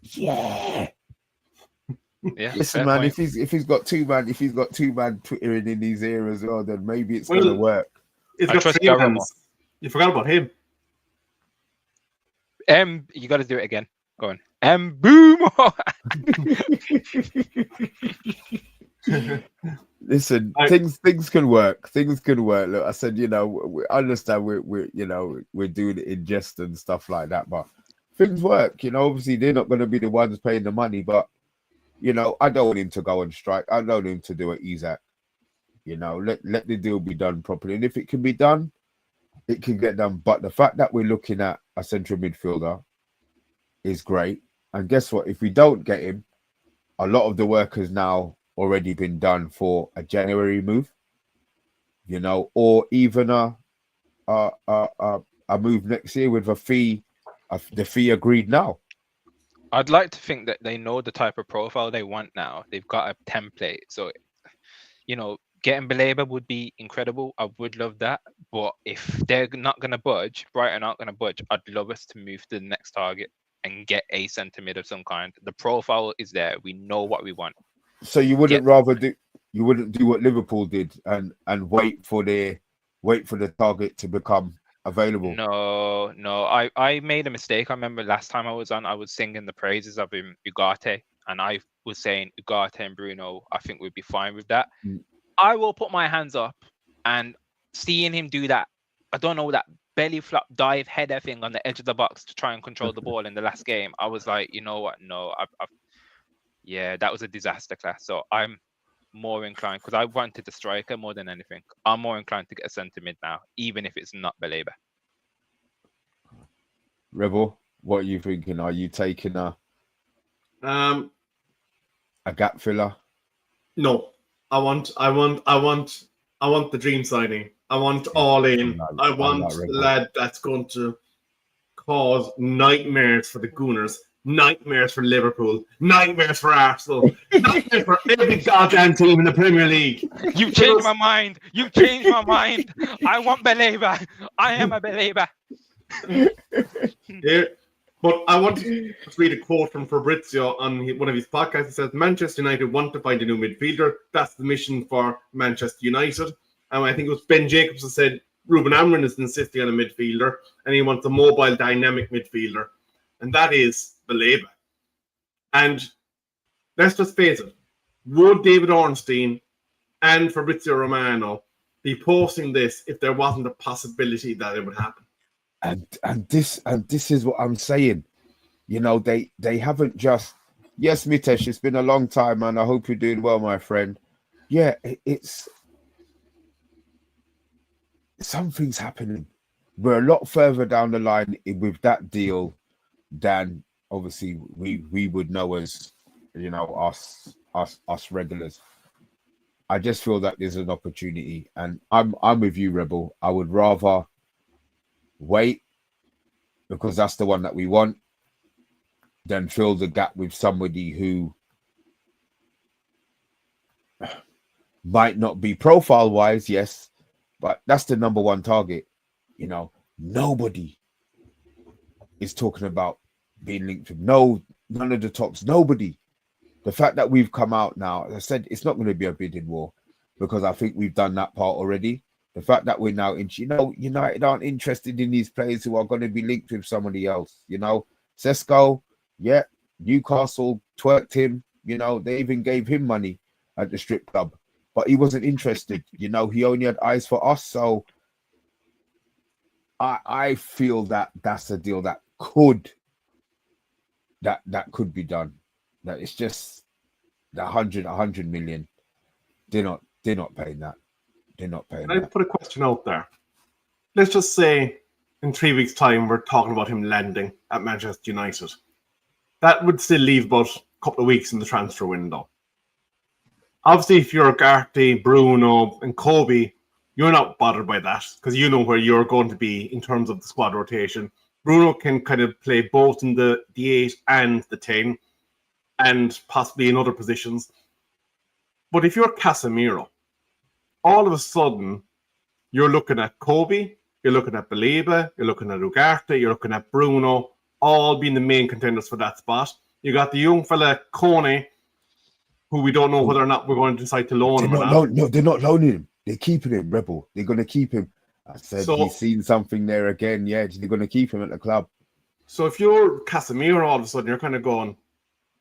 Yeah. Yeah. Listen, man. Point. If he's got two man twittering in his ear as well, then maybe it's gonna work. He's got 3 hands. You forgot about him. You got to do it again. Go on. Boom. Listen, things can work. Things can work. Look, I said, I understand we're doing it in jest and stuff like that, but things work. Obviously they're not going to be the ones paying the money, but I don't want him to go on strike. I don't want him to do it Isaac. Let the deal be done properly, and if it can be done, it can get done. But the fact that we're looking at a central midfielder is great. And guess what? If we don't get him, a lot of the work has now already been done for a January move, or even a move next year with a fee, the fee agreed now. I'd like to think that they know the type of profile they want now. They've got a template. So, getting Baleba would be incredible. I would love that. But if they're not going to budge, Brighton aren't going to budge, I'd love us to move to the next target and get a centre mid of some kind. The profile is there. We know what we want. So you wouldn't do what Liverpool did and wait for the target to become available? No. I made a mistake. I remember last time I was on, I was singing the praises of Ugarte, and I was saying Ugarte and Bruno, I think we'd be fine with that. I will put my hands up, and seeing him do that, I don't know, that belly flop dive header thing on the edge of the box to try and control the ball in the last game, I was like, you know what? No, that was a disaster class. So I'm more inclined, because I wanted the striker more than anything. I'm more inclined to get a centre mid now, even if it's not Baleba. Rebel, what are you thinking? Are you taking a gap filler? No, I want the dream signing. I want all in. I want the lad that's going to cause nightmares for the Gooners, nightmares for Liverpool, nightmares for Arsenal, nightmares for every goddamn team in the Premier League. You've changed my mind. I want Baleba. I am a Baleba. Here, But I want to read a quote from Fabrizio on one of his podcasts. He says, Manchester United want to find a new midfielder. That's the mission for Manchester United. And I think it was Ben Jacobs who said Ruben Amorim is insisting on a midfielder, and he wants a mobile, dynamic midfielder. And that is Baleba. And let's just face it, would David Ornstein and Fabrizio Romano be posting this if there wasn't a possibility that it would happen? And this is what I'm saying. You know, they haven't just. Yes, Mitesh, it's been a long time, man. I hope you're doing well, my friend. Yeah, it's something's happening. We're a lot further down the line with that deal than obviously we would know as, you know, us regulars. I just feel that there's an opportunity, and I'm with you, Rebel. I would rather wait because that's the one that we want than fill the gap with somebody who might not be profile wise, yes, but that's the number one target. You know, nobody is talking about being linked with none of the tops, nobody. The fact that we've come out now, as I said, it's not going to be a bidding war because I think we've done that part already. The fact that we're now in, you know, United aren't interested in these players who are going to be linked with somebody else. You know, Sesko, yeah, Newcastle twerked him. You know, they even gave him money at the strip club, but he wasn't interested. You know, he only had eyes for us. So I feel that that's a deal that could be done. That it's just the 100 million. They're not paying that. They're not paying that. I put a question out there. Let's just say in 3 weeks' time we're talking about him landing at Manchester United. That would still leave about a couple of weeks in the transfer window. Obviously, if you're Garty, Bruno, and Kobe, you're not bothered by that because you know where you're going to be in terms of the squad rotation. Bruno can kind of play both in the 8 and the 10 and possibly in other positions. But if you're Casemiro, all of a sudden, you're looking at Kobe, you're looking at Baleba, you're looking at Ugarte, you're looking at Bruno, all being the main contenders for that spot. You got the young fella, Kone, who we don't know whether or not we're going to decide to loan him or not. No, they're not loaning him. They're keeping him, Rebel. They're going to keep him. I said he's seen something there again. Yeah, they're going to keep him at the club. So if you're Casemiro, all of a sudden, you're kind of going,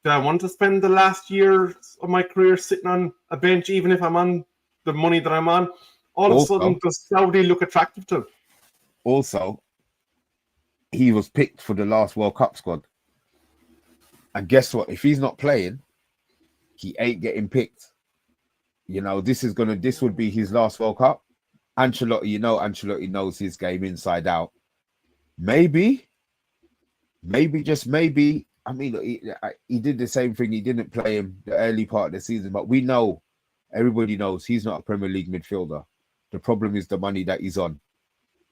do I want to spend the last year of my career sitting on a bench, even if I'm on the money that I'm on? All of a sudden, does Saudi look attractive to him? Also, he was picked for the last World Cup squad. And guess what? If he's not playing, he ain't getting picked. You know, this would be his last World Cup. Ancelotti knows his game inside out. Maybe, just maybe. I mean, he did the same thing. He didn't play him the early part of the season, but everybody knows he's not a Premier League midfielder. The problem is the money that he's on.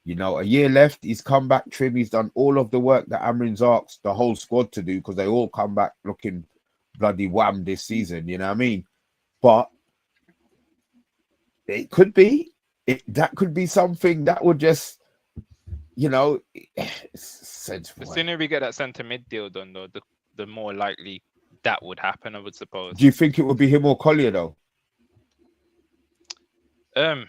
You know, a year left, he's come back trim. He's done all of the work that Amorim's asked the whole squad to do because they all come back looking bloody wham this season. You know what I mean? But it could be. That could be something that would just, you know, sensible. The sooner we get that centre mid deal done, though, the more likely that would happen, I would suppose. Do you think it would be him or Collier, though? At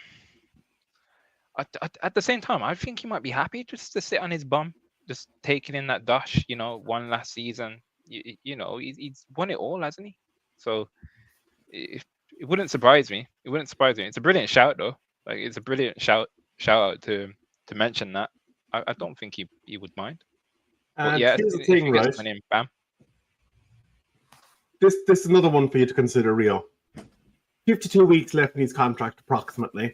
the same time, I think he might be happy just to sit on his bum, just taking in that dash. You know, one last season. You know, he's won it all, hasn't he? So it wouldn't surprise me. It wouldn't surprise me. It's a brilliant shout, though. Like, it's a brilliant shout out to mention that. I don't think he would mind. And but yeah, here's the thing, right? Him, bam. This is another one for you to consider, Rio. 52 weeks left in his contract, approximately.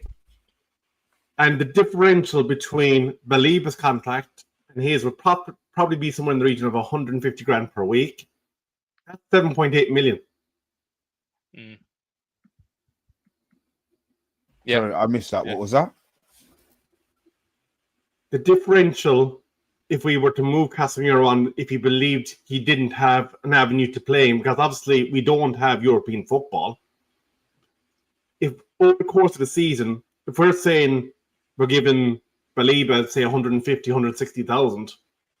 And the differential between Baleba's contract and his would probably be somewhere in the region of 150 grand per week. That's 7.8 million. Mm. Yeah, sorry, I missed that. Yeah. What was that? The differential, if we were to move Casemiro on, if he believed he didn't have an avenue to play him, because obviously we don't have European football. If over the course of the season, if we're saying we're giving Baleba, say 150, 160,000,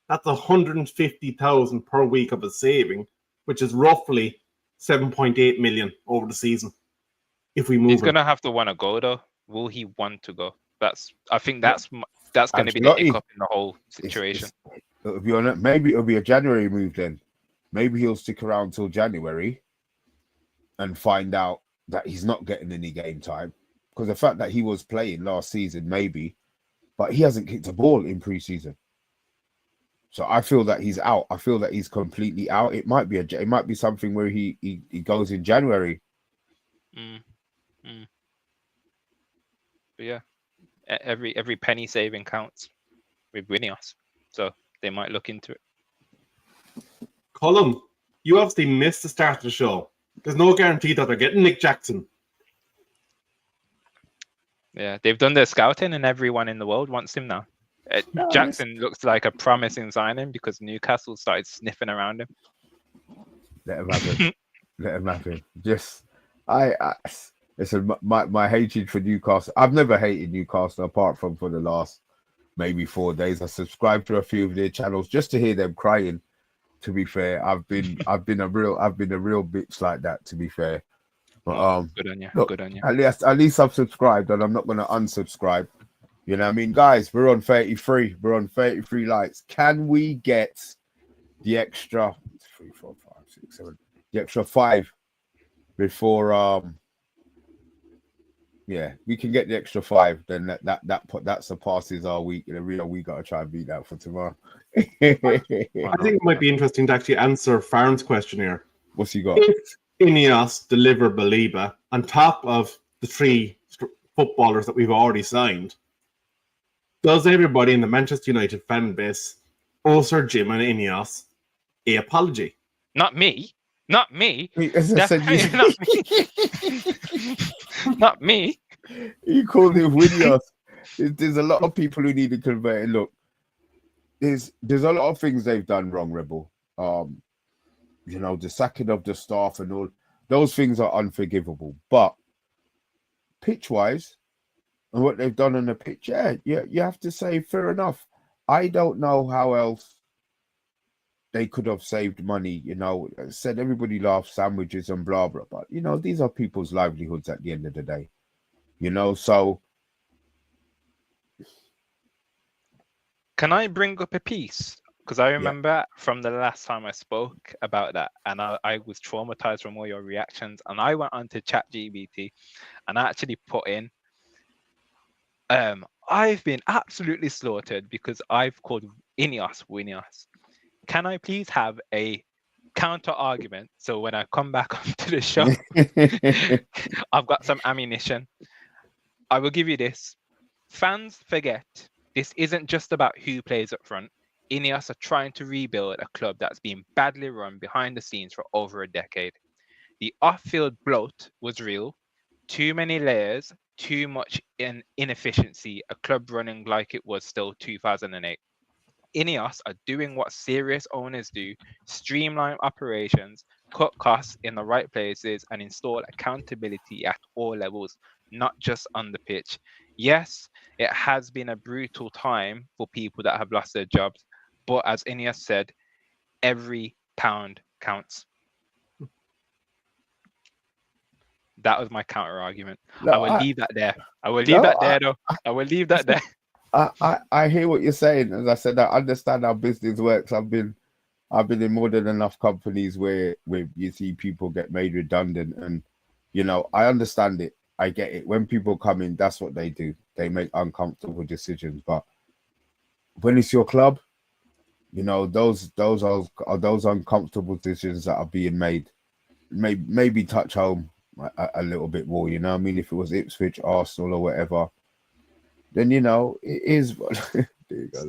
that's 150,000 per week of a saving, which is roughly 7.8 million over the season. If we move, He's gonna have to want to go though. Will he want to go? I think that's going to be the hiccup in the whole situation. It'll be maybe it'll be a January move then. Maybe he'll stick around till January and find out that he's not getting any game time, because the fact that he was playing last season, maybe, but he hasn't kicked a ball in preseason. So I feel that he's out. I feel that he's completely out. It might be something where he goes in January. But yeah, every penny saving counts with Winios, so they might look into it. Colm, you obviously missed the start of the show. There's no guarantee that they're getting Nick Jackson. Yeah, they've done their scouting and everyone in the world wants him now. Jackson looks like a promising signing because Newcastle started sniffing around him. Let him have him. Let him have him. Just, listen, my hatred for Newcastle. I've never hated Newcastle apart from for the last maybe 4 days. I subscribed to a few of their channels just to hear them crying. To be fair, I've been a real bitch like that. To be fair, but good on you. Look, good on you. At least I've subscribed, and I'm not going to unsubscribe. You know what I mean, guys? We're on 33. We're on 33 likes. Can we get the extra 3, 4, 5, 6, 7? The extra 5 before yeah, we can get the extra 5. Then that surpasses our week. In a real, we got to try and beat that for tomorrow. I think it might be interesting to actually answer Farron's question here. What's he got? If Ineos deliver Baliba on top of the 3 footballers that we've already signed, does everybody in the Manchester United fan base owe Sir Jim and Ineos an apology? Not me. Not me. As I said, Not me. Not me. You called him Winios. There's a lot of people who need to convert it. Look, there's a lot of things they've done wrong, Rebel. You know, the sacking of the staff and all those things are unforgivable. But pitch-wise, and what they've done on the pitch, you have to say fair enough. I don't know how else they could have saved money. You know, said everybody laughs sandwiches and blah blah, but you know these are people's livelihoods at the end of the day. You know, so can I bring up a piece? Because I remember from the last time I spoke about that, and I was traumatized from all your reactions, and I went onto ChatGPT and I actually put in, I've been absolutely slaughtered because I've called Ineos Winios. Can I please have a counter argument? So when I come back onto the show, I've got some ammunition. I will give you this. Fans forget this isn't just about who plays up front. Ineos are trying to rebuild a club that's been badly run behind the scenes for over a decade. The off-field bloat was real. Too many layers, too much inefficiency, a club running like it was still 2008. Ineos are doing what serious owners do: streamline operations, cut costs in the right places, and install accountability at all levels, not just on the pitch. Yes, it has been a brutal time for people that have lost their jobs, but as Ineos said, every pound counts. That was my counter argument. No, I will leave that there. I will leave that there, though. I will leave that there. I hear what you're saying. As I said, I understand how business works. I've been in more than enough companies where you see people get made redundant, and you know, I understand it. I get it. When people come in, that's what they do. They make uncomfortable decisions. But when it's your club, you know, those are those uncomfortable decisions that are being made. Maybe touch home a little bit more. You know what I mean? If it was Ipswich, Arsenal, or whatever, then you know it is. There you go.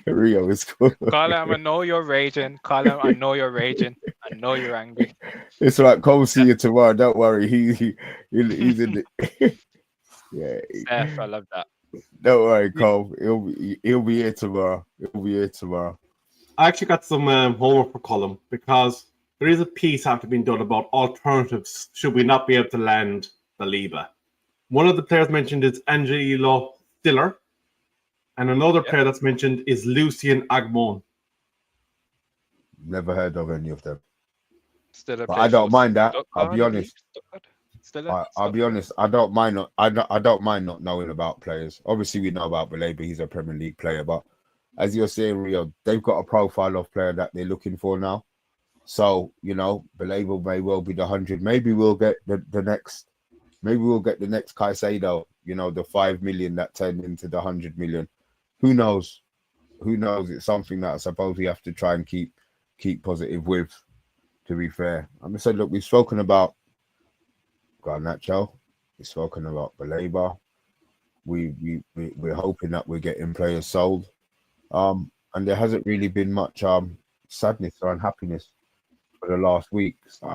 Rio is cool. Carla, I know you're raging. Carla, I know you're raging. I know you're angry. It's like, come see you tomorrow. Don't worry. He's in the yeah. Steph, I love that. Don't worry, Cole. He'll be here tomorrow. He'll be here tomorrow. I actually got some homework for Colm, because there is a piece after being done about alternatives should we not be able to land Baliba. One of the players mentioned is Angelo Stiller. And another player that's mentioned is Lucien Agmon. Never heard of any of them. Still a But I don't mind that. I'll be I honest. believe. Still I'll be honest. I don't mind. I don't mind not knowing about players. Obviously, we know about Belabor. He's a Premier League player. But as you're saying, Rio, they've got a profile of player that they're looking for now. So Belabor may well be the 100. Maybe we'll get the next. Maybe we'll get the next Caicedo. The 5 million that turned into the 100 million. Who knows? Who knows? It's something that I suppose we have to try and keep positive with. To be fair, I'm gonna say, look, we've spoken about Garnacho, we've spoken about Belabor. We're hoping that we're getting players sold, and there hasn't really been much sadness or unhappiness for the last week. So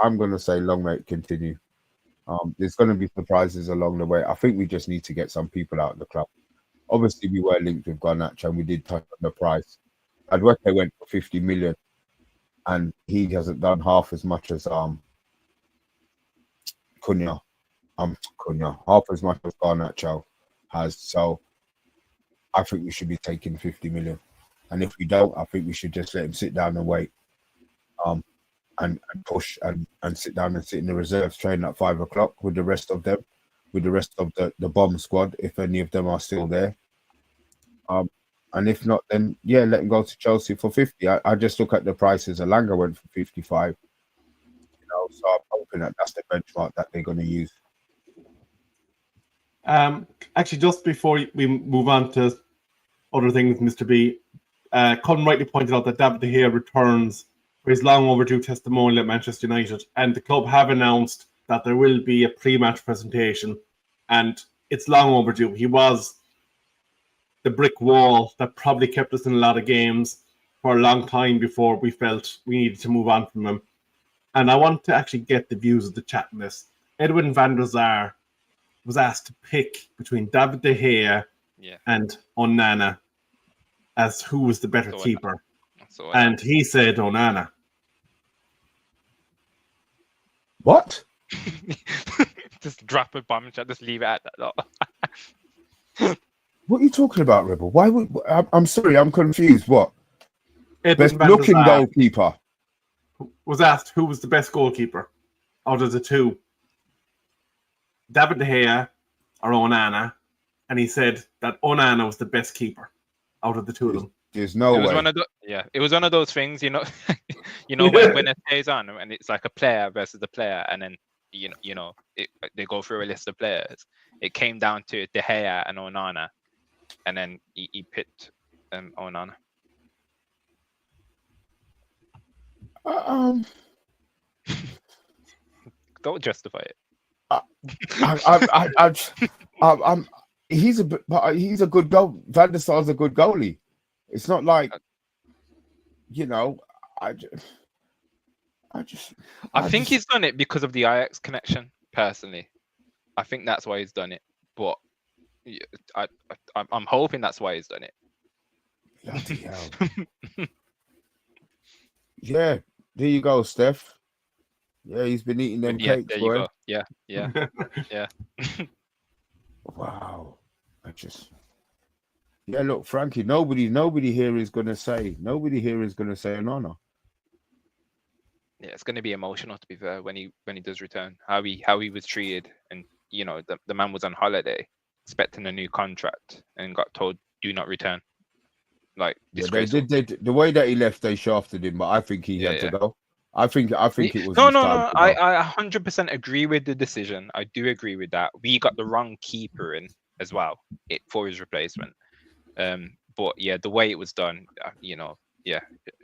I'm gonna say long may it continue. There's gonna be surprises along the way. I think we just need to get some people out of the club. Obviously, we were linked with Garnacho, and we did touch on the price. Adweke went for 50 million. And he hasn't done half as much as Cunha. Half as much as Garnacho has. So I think we should be taking 50 million. And if we don't, I think we should just let him sit down and wait. And push and sit down and sit in the reserves, train at 5 o'clock with the rest of them, with the rest of the bomb squad, if any of them are still there. And if not, then let him go to Chelsea for 50. I just look at the prices. Alanga went for 55. So I'm hoping that that's the benchmark that they're going to use. Actually, just before we move on to other things, Mr. B, Colin rightly pointed out that David De Gea returns for his long overdue testimonial at Manchester United, and the club have announced that there will be a pre-match presentation, and it's long overdue. He was the brick wall that probably kept us in a lot of games for a long time before we felt we needed to move on from him. And I want to actually get the views of the chat in this. Edwin van der Sar was asked to pick between David De Gea and Onana as who was the better keeper. And he said Onana. What? Just drop a bomb chat, just leave it at that. What are you talking about, Rebel? Why would I'm sorry, I'm confused. What? Edwin best looking goalkeeper was asked who was the best goalkeeper out of the two, David De Gea or Onana, and he said that Onana was the best keeper out of the two of them. There's no way. It was one of those things, when it stays on and it's like a player versus a player, and then they go through a list of players. It came down to De Gea and Onana, and then he picked Onana. Don't justify it. He's a good goal. Van der Sar's a good goalie. It's not like, I think he's done it because of the Ajax connection. Personally, I think that's why he's done it. But I'm hoping that's why he's done it. Bloody hell. Yeah, there you go, Steph. Yeah, he's been eating them cakes, there boy. You go. Yeah. Wow. Look, Frankie, nobody here is gonna say Onana. Yeah, it's gonna be emotional, to be fair, when he does return. How he was treated, and the man was on holiday expecting a new contract and got told do not return. Like, disgraceful. The way that he left, they shafted him, but I think he had to go. I think it was no. I 100% agree with the decision. I do agree with that. We got the wrong keeper in as well for his replacement. But yeah, the way it was done,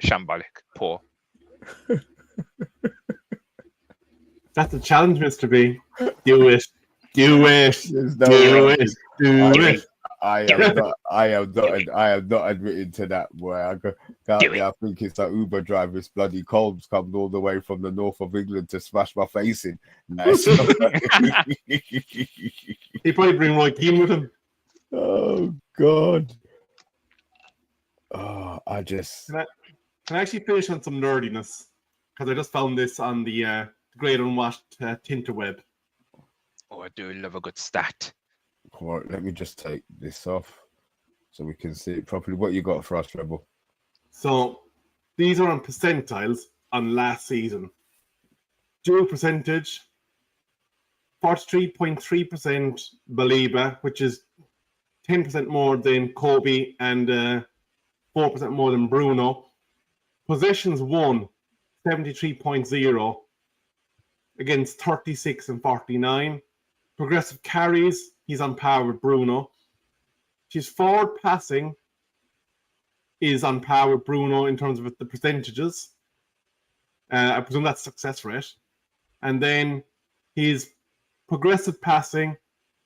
shambolic, poor. That's a challenge, Mr. B. Do it. Do it. Do it. I am not admitting to that, boy. I think it's that Uber driver's bloody Colbs come all the way from the north of England to smash my face in. Nice. He probably bring Roy Keane with him. Oh God. Oh, Can I actually finish on some nerdiness? Because I just found this on the Great Unwashed Tinterweb. Oh, I do love a good stat. All right, let me just take this off. so we can see it properly. What you got for us, Rebel? So these are on percentiles on last season. Dual percentage, 43.3% Baliba, which is 10% more than Kobe and 4% more than Bruno. Possessions won, 73.0 against 36 and 49. Progressive carries, he's on par with Bruno. His forward passing is on par with Bruno in terms of the percentages. I presume that's success rate. And then his progressive passing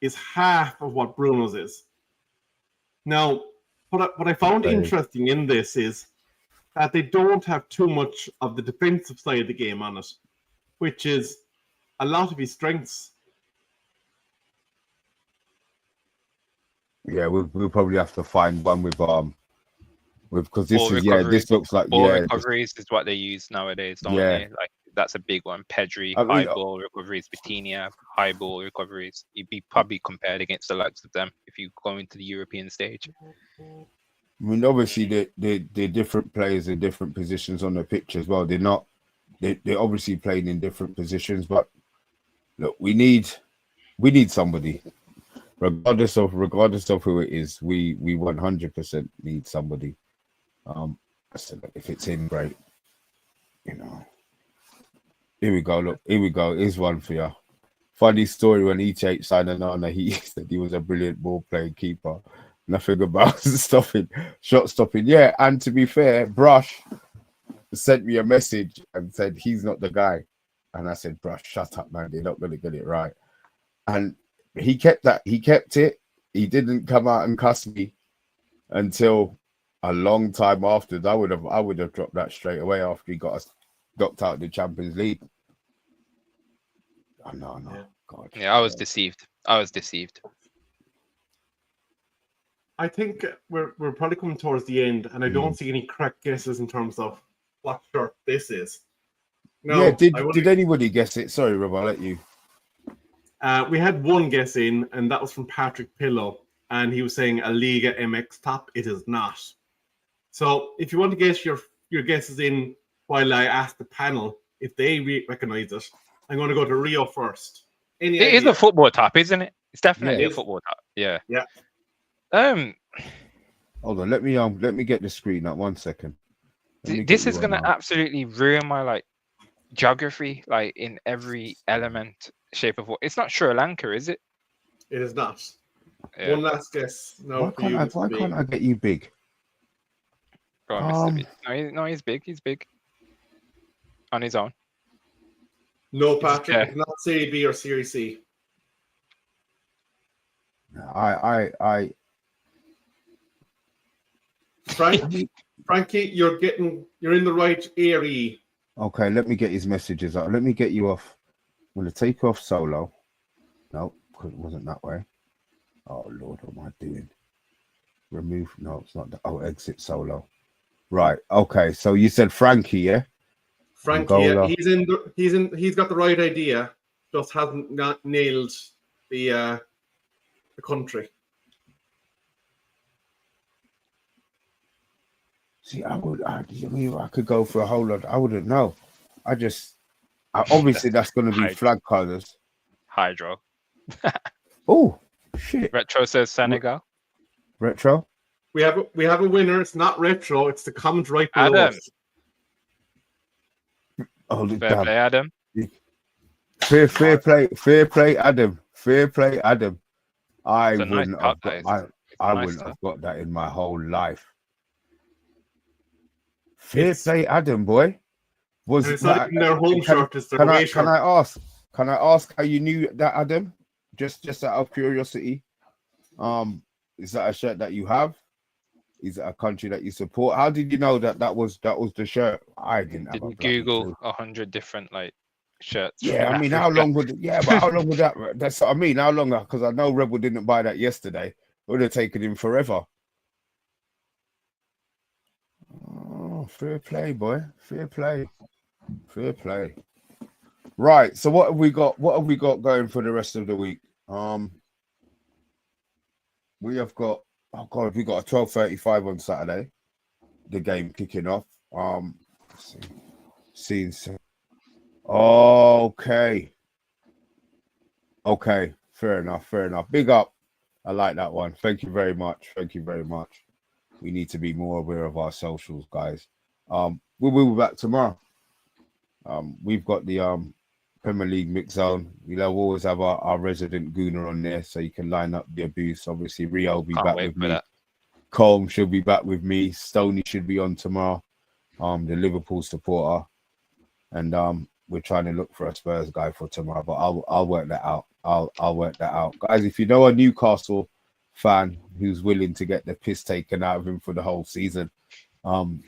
is half of what Bruno's is. Now, what I found interesting in this is that they don't have too much of the defensive side of the game on it, which is a lot of his strengths. Yeah, we'll probably have to find one with because this Ball is recovery. this looks like Ball this- recoveries is what they use nowadays, don't Yeah. they? Like that's a big one. Pedri, I mean, high ball recoveries. Vitinha, high ball recoveries. You'd be probably compared against the likes of them if you go into the European stage. I mean, obviously they're different players in different positions on the pitch as well. They're obviously playing in different positions, but look, we need somebody, regardless of who it is. We 100% need somebody. So if it's him, great. You know. Here we go. Look, here we go. Here's one for you. Funny story when ETH signed Onana, he said he was a brilliant ball playing keeper. Nothing about shot stopping. Yeah, and to be fair, Brush sent me a message and said he's not the guy. And I said, Brush, shut up, man. They're not going to get it right. And he kept that. He kept it. He didn't come out and cuss me until a long time after. I would have dropped that straight away after he got us knocked out of the Champions League. Oh, no. Yeah. God. Yeah, I was deceived. I think we're probably coming towards the end, and I don't see any correct guesses in terms of what shirt this is. No, Yeah, did anybody guess it? Sorry, Rob, I'll let you. We had one guess in, and that was from Patrick Pillow, and he was saying a Liga MX top. It is not. So if you want to guess your guesses in while I ask the panel if they recognize it, I'm going to go to Rio first. It is a football top, isn't it? It's definitely Yeah. a football top. Yeah. Yeah. Hold on, let me get the screen up 1 second. This is gonna absolutely ruin my geography, in every element, shape of what. It's not Sri Lanka, is it? It is not. Yeah. One last guess. No, Why can't I get you big? Go on, Mr. B. No, he's big. He's big. On his own. No, Patrick. It's not Serie B or Serie C. Frankie, you're in the right area. Okay, let me get his messages up. Let me get you off. I'm gonna take off solo. No, because it wasn't that way. Oh Lord, what am I doing? Remove. No, it's not that. Oh, exit solo. Right. Okay. So you said Frankie, yeah? Frankie, yeah, he's got the right idea. Just hasn't nailed the country. See, I could go for a whole lot. I wouldn't know. Obviously that's going to be flag colors. Hydro. Oh shit! Retro says Senegal. Retro. We have a winner. It's not retro. It's the comment right below Adam. us. Oh, Fair play, Adam. Fair play, Adam. Fair play, Adam. I wouldn't have got that in my whole life. Fair play, Adam, boy. It's not even their home shirt. It's their away shirt. Can I ask how you knew that, Adam? Just out of curiosity. Is that a shirt that you have? Is it a country that you support? How did you know that was the shirt? I didn't have. Google 100 different shirts. Yeah, I mean, how long would that? That's what I mean. How long? Because I know Rebel didn't buy that yesterday. It would have taken him forever. Oh, fair play, boy. Fair play. Right. So what have we got? What have we got going for the rest of the week? We have got Oh God, we got a 12:35 on Saturday. The game kicking off. Let's see. Okay. Okay. Fair enough. Big up. I like that one. Thank you very much. We need to be more aware of our socials, guys. We'll be back tomorrow. We've got the Premier League mix zone. We'll always have our resident gooner on there, so you can line up the abuse. Obviously, Rio will be Can't back wait with for me. that. Colm should be back with me. Stoney should be on tomorrow. The Liverpool supporter, and we're trying to look for a Spurs guy for tomorrow. But I'll work that out. I'll work that out, guys. If you know a Newcastle fan who's willing to get the piss taken out of him for the whole season,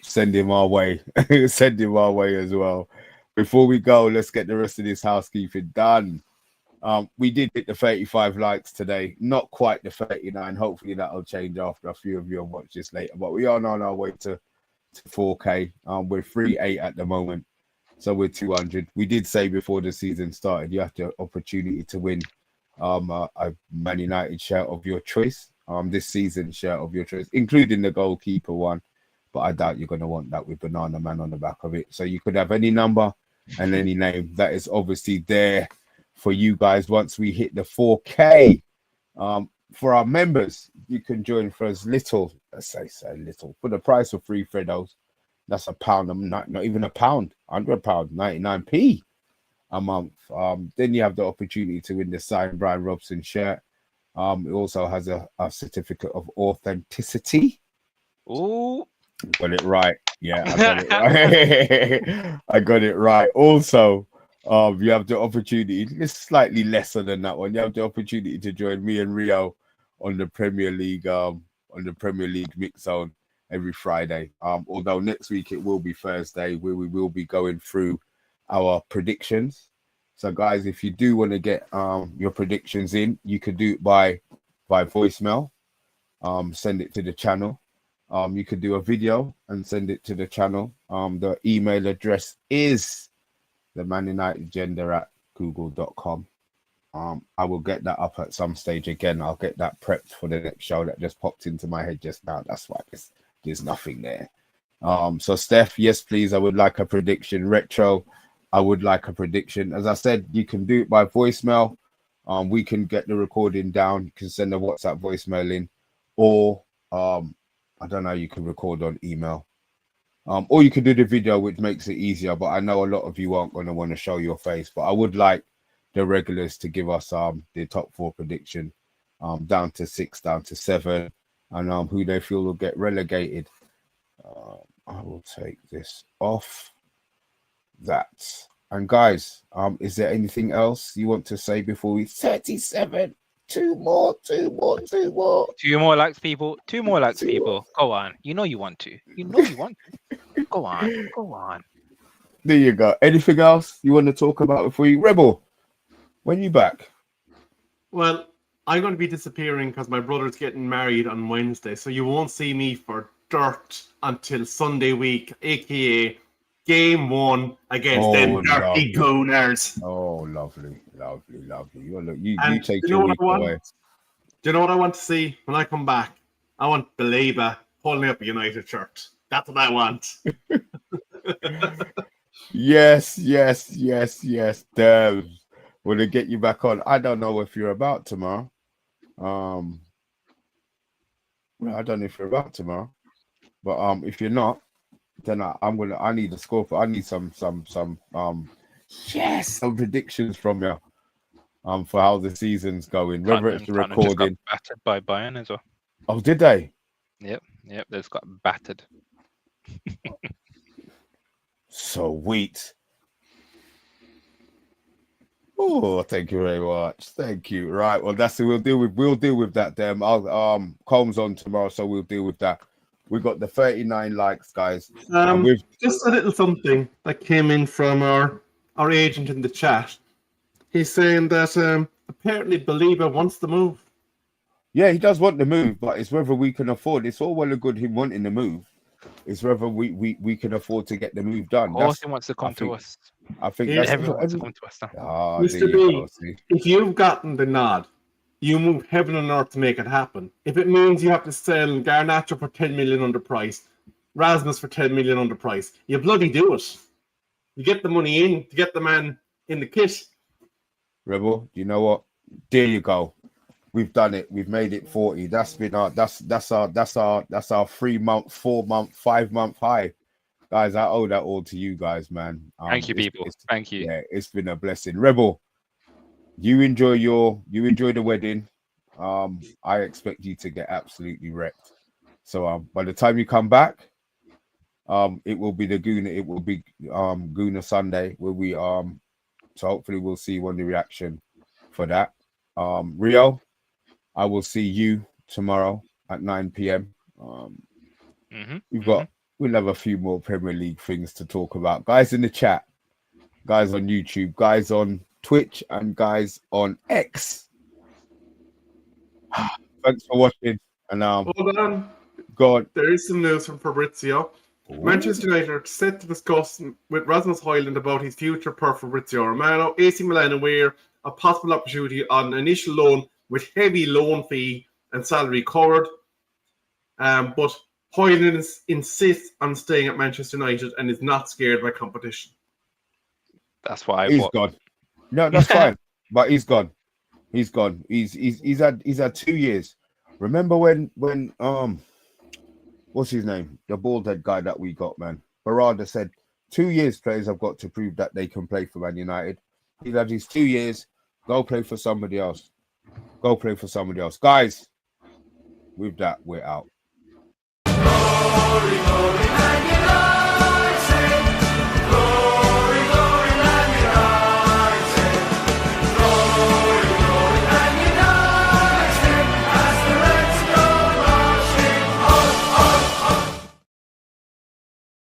send him our way. Send him our way as well. Before we go, let's get the rest of this housekeeping done. We did hit the 35 likes today, not quite the 39. Hopefully that'll change after a few of you have watched this later. But we are on our way to 4K. We're 3.8 at the moment, so we're 200. We did say before the season started, you have the opportunity to win a Man United shirt of your choice. This season shirt of your choice, including the goalkeeper one. But I doubt you're going to want that with Banana Man on the back of it. So you could have any number and any name. That is obviously there for you guys once we hit the 4K. For our members, you can join for as little, let's say little, for the price of 3 Freddos. That's £1, not even £1, £100, 99p a month. Then you have the opportunity to win the signed Brian Robson shirt. It also has a certificate of authenticity. Ooh. Got it right. Yeah, I got it right. I got it right. Also, you have the opportunity, it's slightly lesser than that one. You have the opportunity to join me and Rio on the Premier League, mix zone every Friday. Although next week it will be Thursday, where we will be going through our predictions. So guys, if you do want to get your predictions in, you could do it by voicemail. Send it to the channel. You could do a video and send it to the channel. The email address is the manunitedgender@google.com. I will get that up at some stage again. I'll get that prepped for the next show. That just popped into my head just now. That's why there's nothing there. So Steph, yes, please. I would like a prediction. Retro, I would like a prediction. As I said, you can do it by voicemail. We can get the recording down. You can send a WhatsApp voicemail in, or I don't know, you can record on email. Or you could do the video, which makes it easier. But I know a lot of you aren't going to want to show your face. But I would like the regulars to give us the top 4 prediction, down to 6, down to 7, and who they feel will get relegated. I will take this off that. And guys, is there anything else you want to say before we 37? Two more. 2 more likes, people. 2 more likes, people. Go on. You know you want to. Go on. There you go. Anything else you want to talk about before you Rebel? When you back? Well, I'm going to be disappearing because my brother's getting married on Wednesday, so you won't see me for dirt until Sunday week, aka Game 1 against them dirty gooners. Oh, lovely. You take your week away. Do you know what I want to see when I come back? I want Belaba holding up a United shirt. That's what I want. Yes. Damn. Will they get you back on? I don't know if you're about tomorrow. Well, I don't know if you're about tomorrow. But if you're not, then I need a score for. I need some predictions from you. For how the season's going, whether it's the recording. Got battered by Bayern as well. Oh, did they? Yep. They've got battered. Sweet. Oh, thank you very much. Thank you. Right. Well, that's it. We'll deal with that then. Combs on tomorrow, so we'll deal with that. We got the 39 likes, guys. Just a little something that came in from our agent in the chat. He's saying that apparently Belaba wants the move. Yeah, he does want the move, but it's whether we can afford. It's all well and good him wanting the move. It's whether we can afford to get the move done. Of course, he wants to come to us. I think everyone wants to come to us now. Mr. B, if you've gotten the nod you move heaven and earth to make it happen. If it means you have to sell Garnacho for 10 million underpriced, Rasmus for 10 million underpriced, you bloody do it. You get the money in to get the man in the kit. Rebel, you know what? There you go. We've done it. We've made it 40. That's been our 3-month, 4-month, 5-month high. Guys, I owe that all to you guys, man. Thank you, people. Thank you. Yeah, it's been a blessing. Rebel, you enjoy the wedding. I expect you to get absolutely wrecked. So by the time you come back, it will be Guna Sunday where we so hopefully we'll see you on the reaction for that. Rio, I will see you tomorrow at 9 p.m. We'll have a few more Premier League things to talk about. Guys in the chat, guys on YouTube, guys on Twitch, and guys on X. Thanks for watching. And Hold on. God, there is some news from Fabrizio. Ooh. Manchester United are set to discuss with Rasmus Højlund about his future per Fabrizio Romano. AC Milan aware of possible opportunity on initial loan with heavy loan fee and salary covered. But Højlund insists on staying at Manchester United and is not scared by competition. That's why he's gone. No, that's fine. But he's gone. He's gone. He's had 2 years. Remember when what's his name? The bald head guy that we got, man. Barada said 2 years players have got to prove that they can play for Man United. He's had his 2 years. Go play for somebody else. Go play for somebody else. Guys, with that, we're out.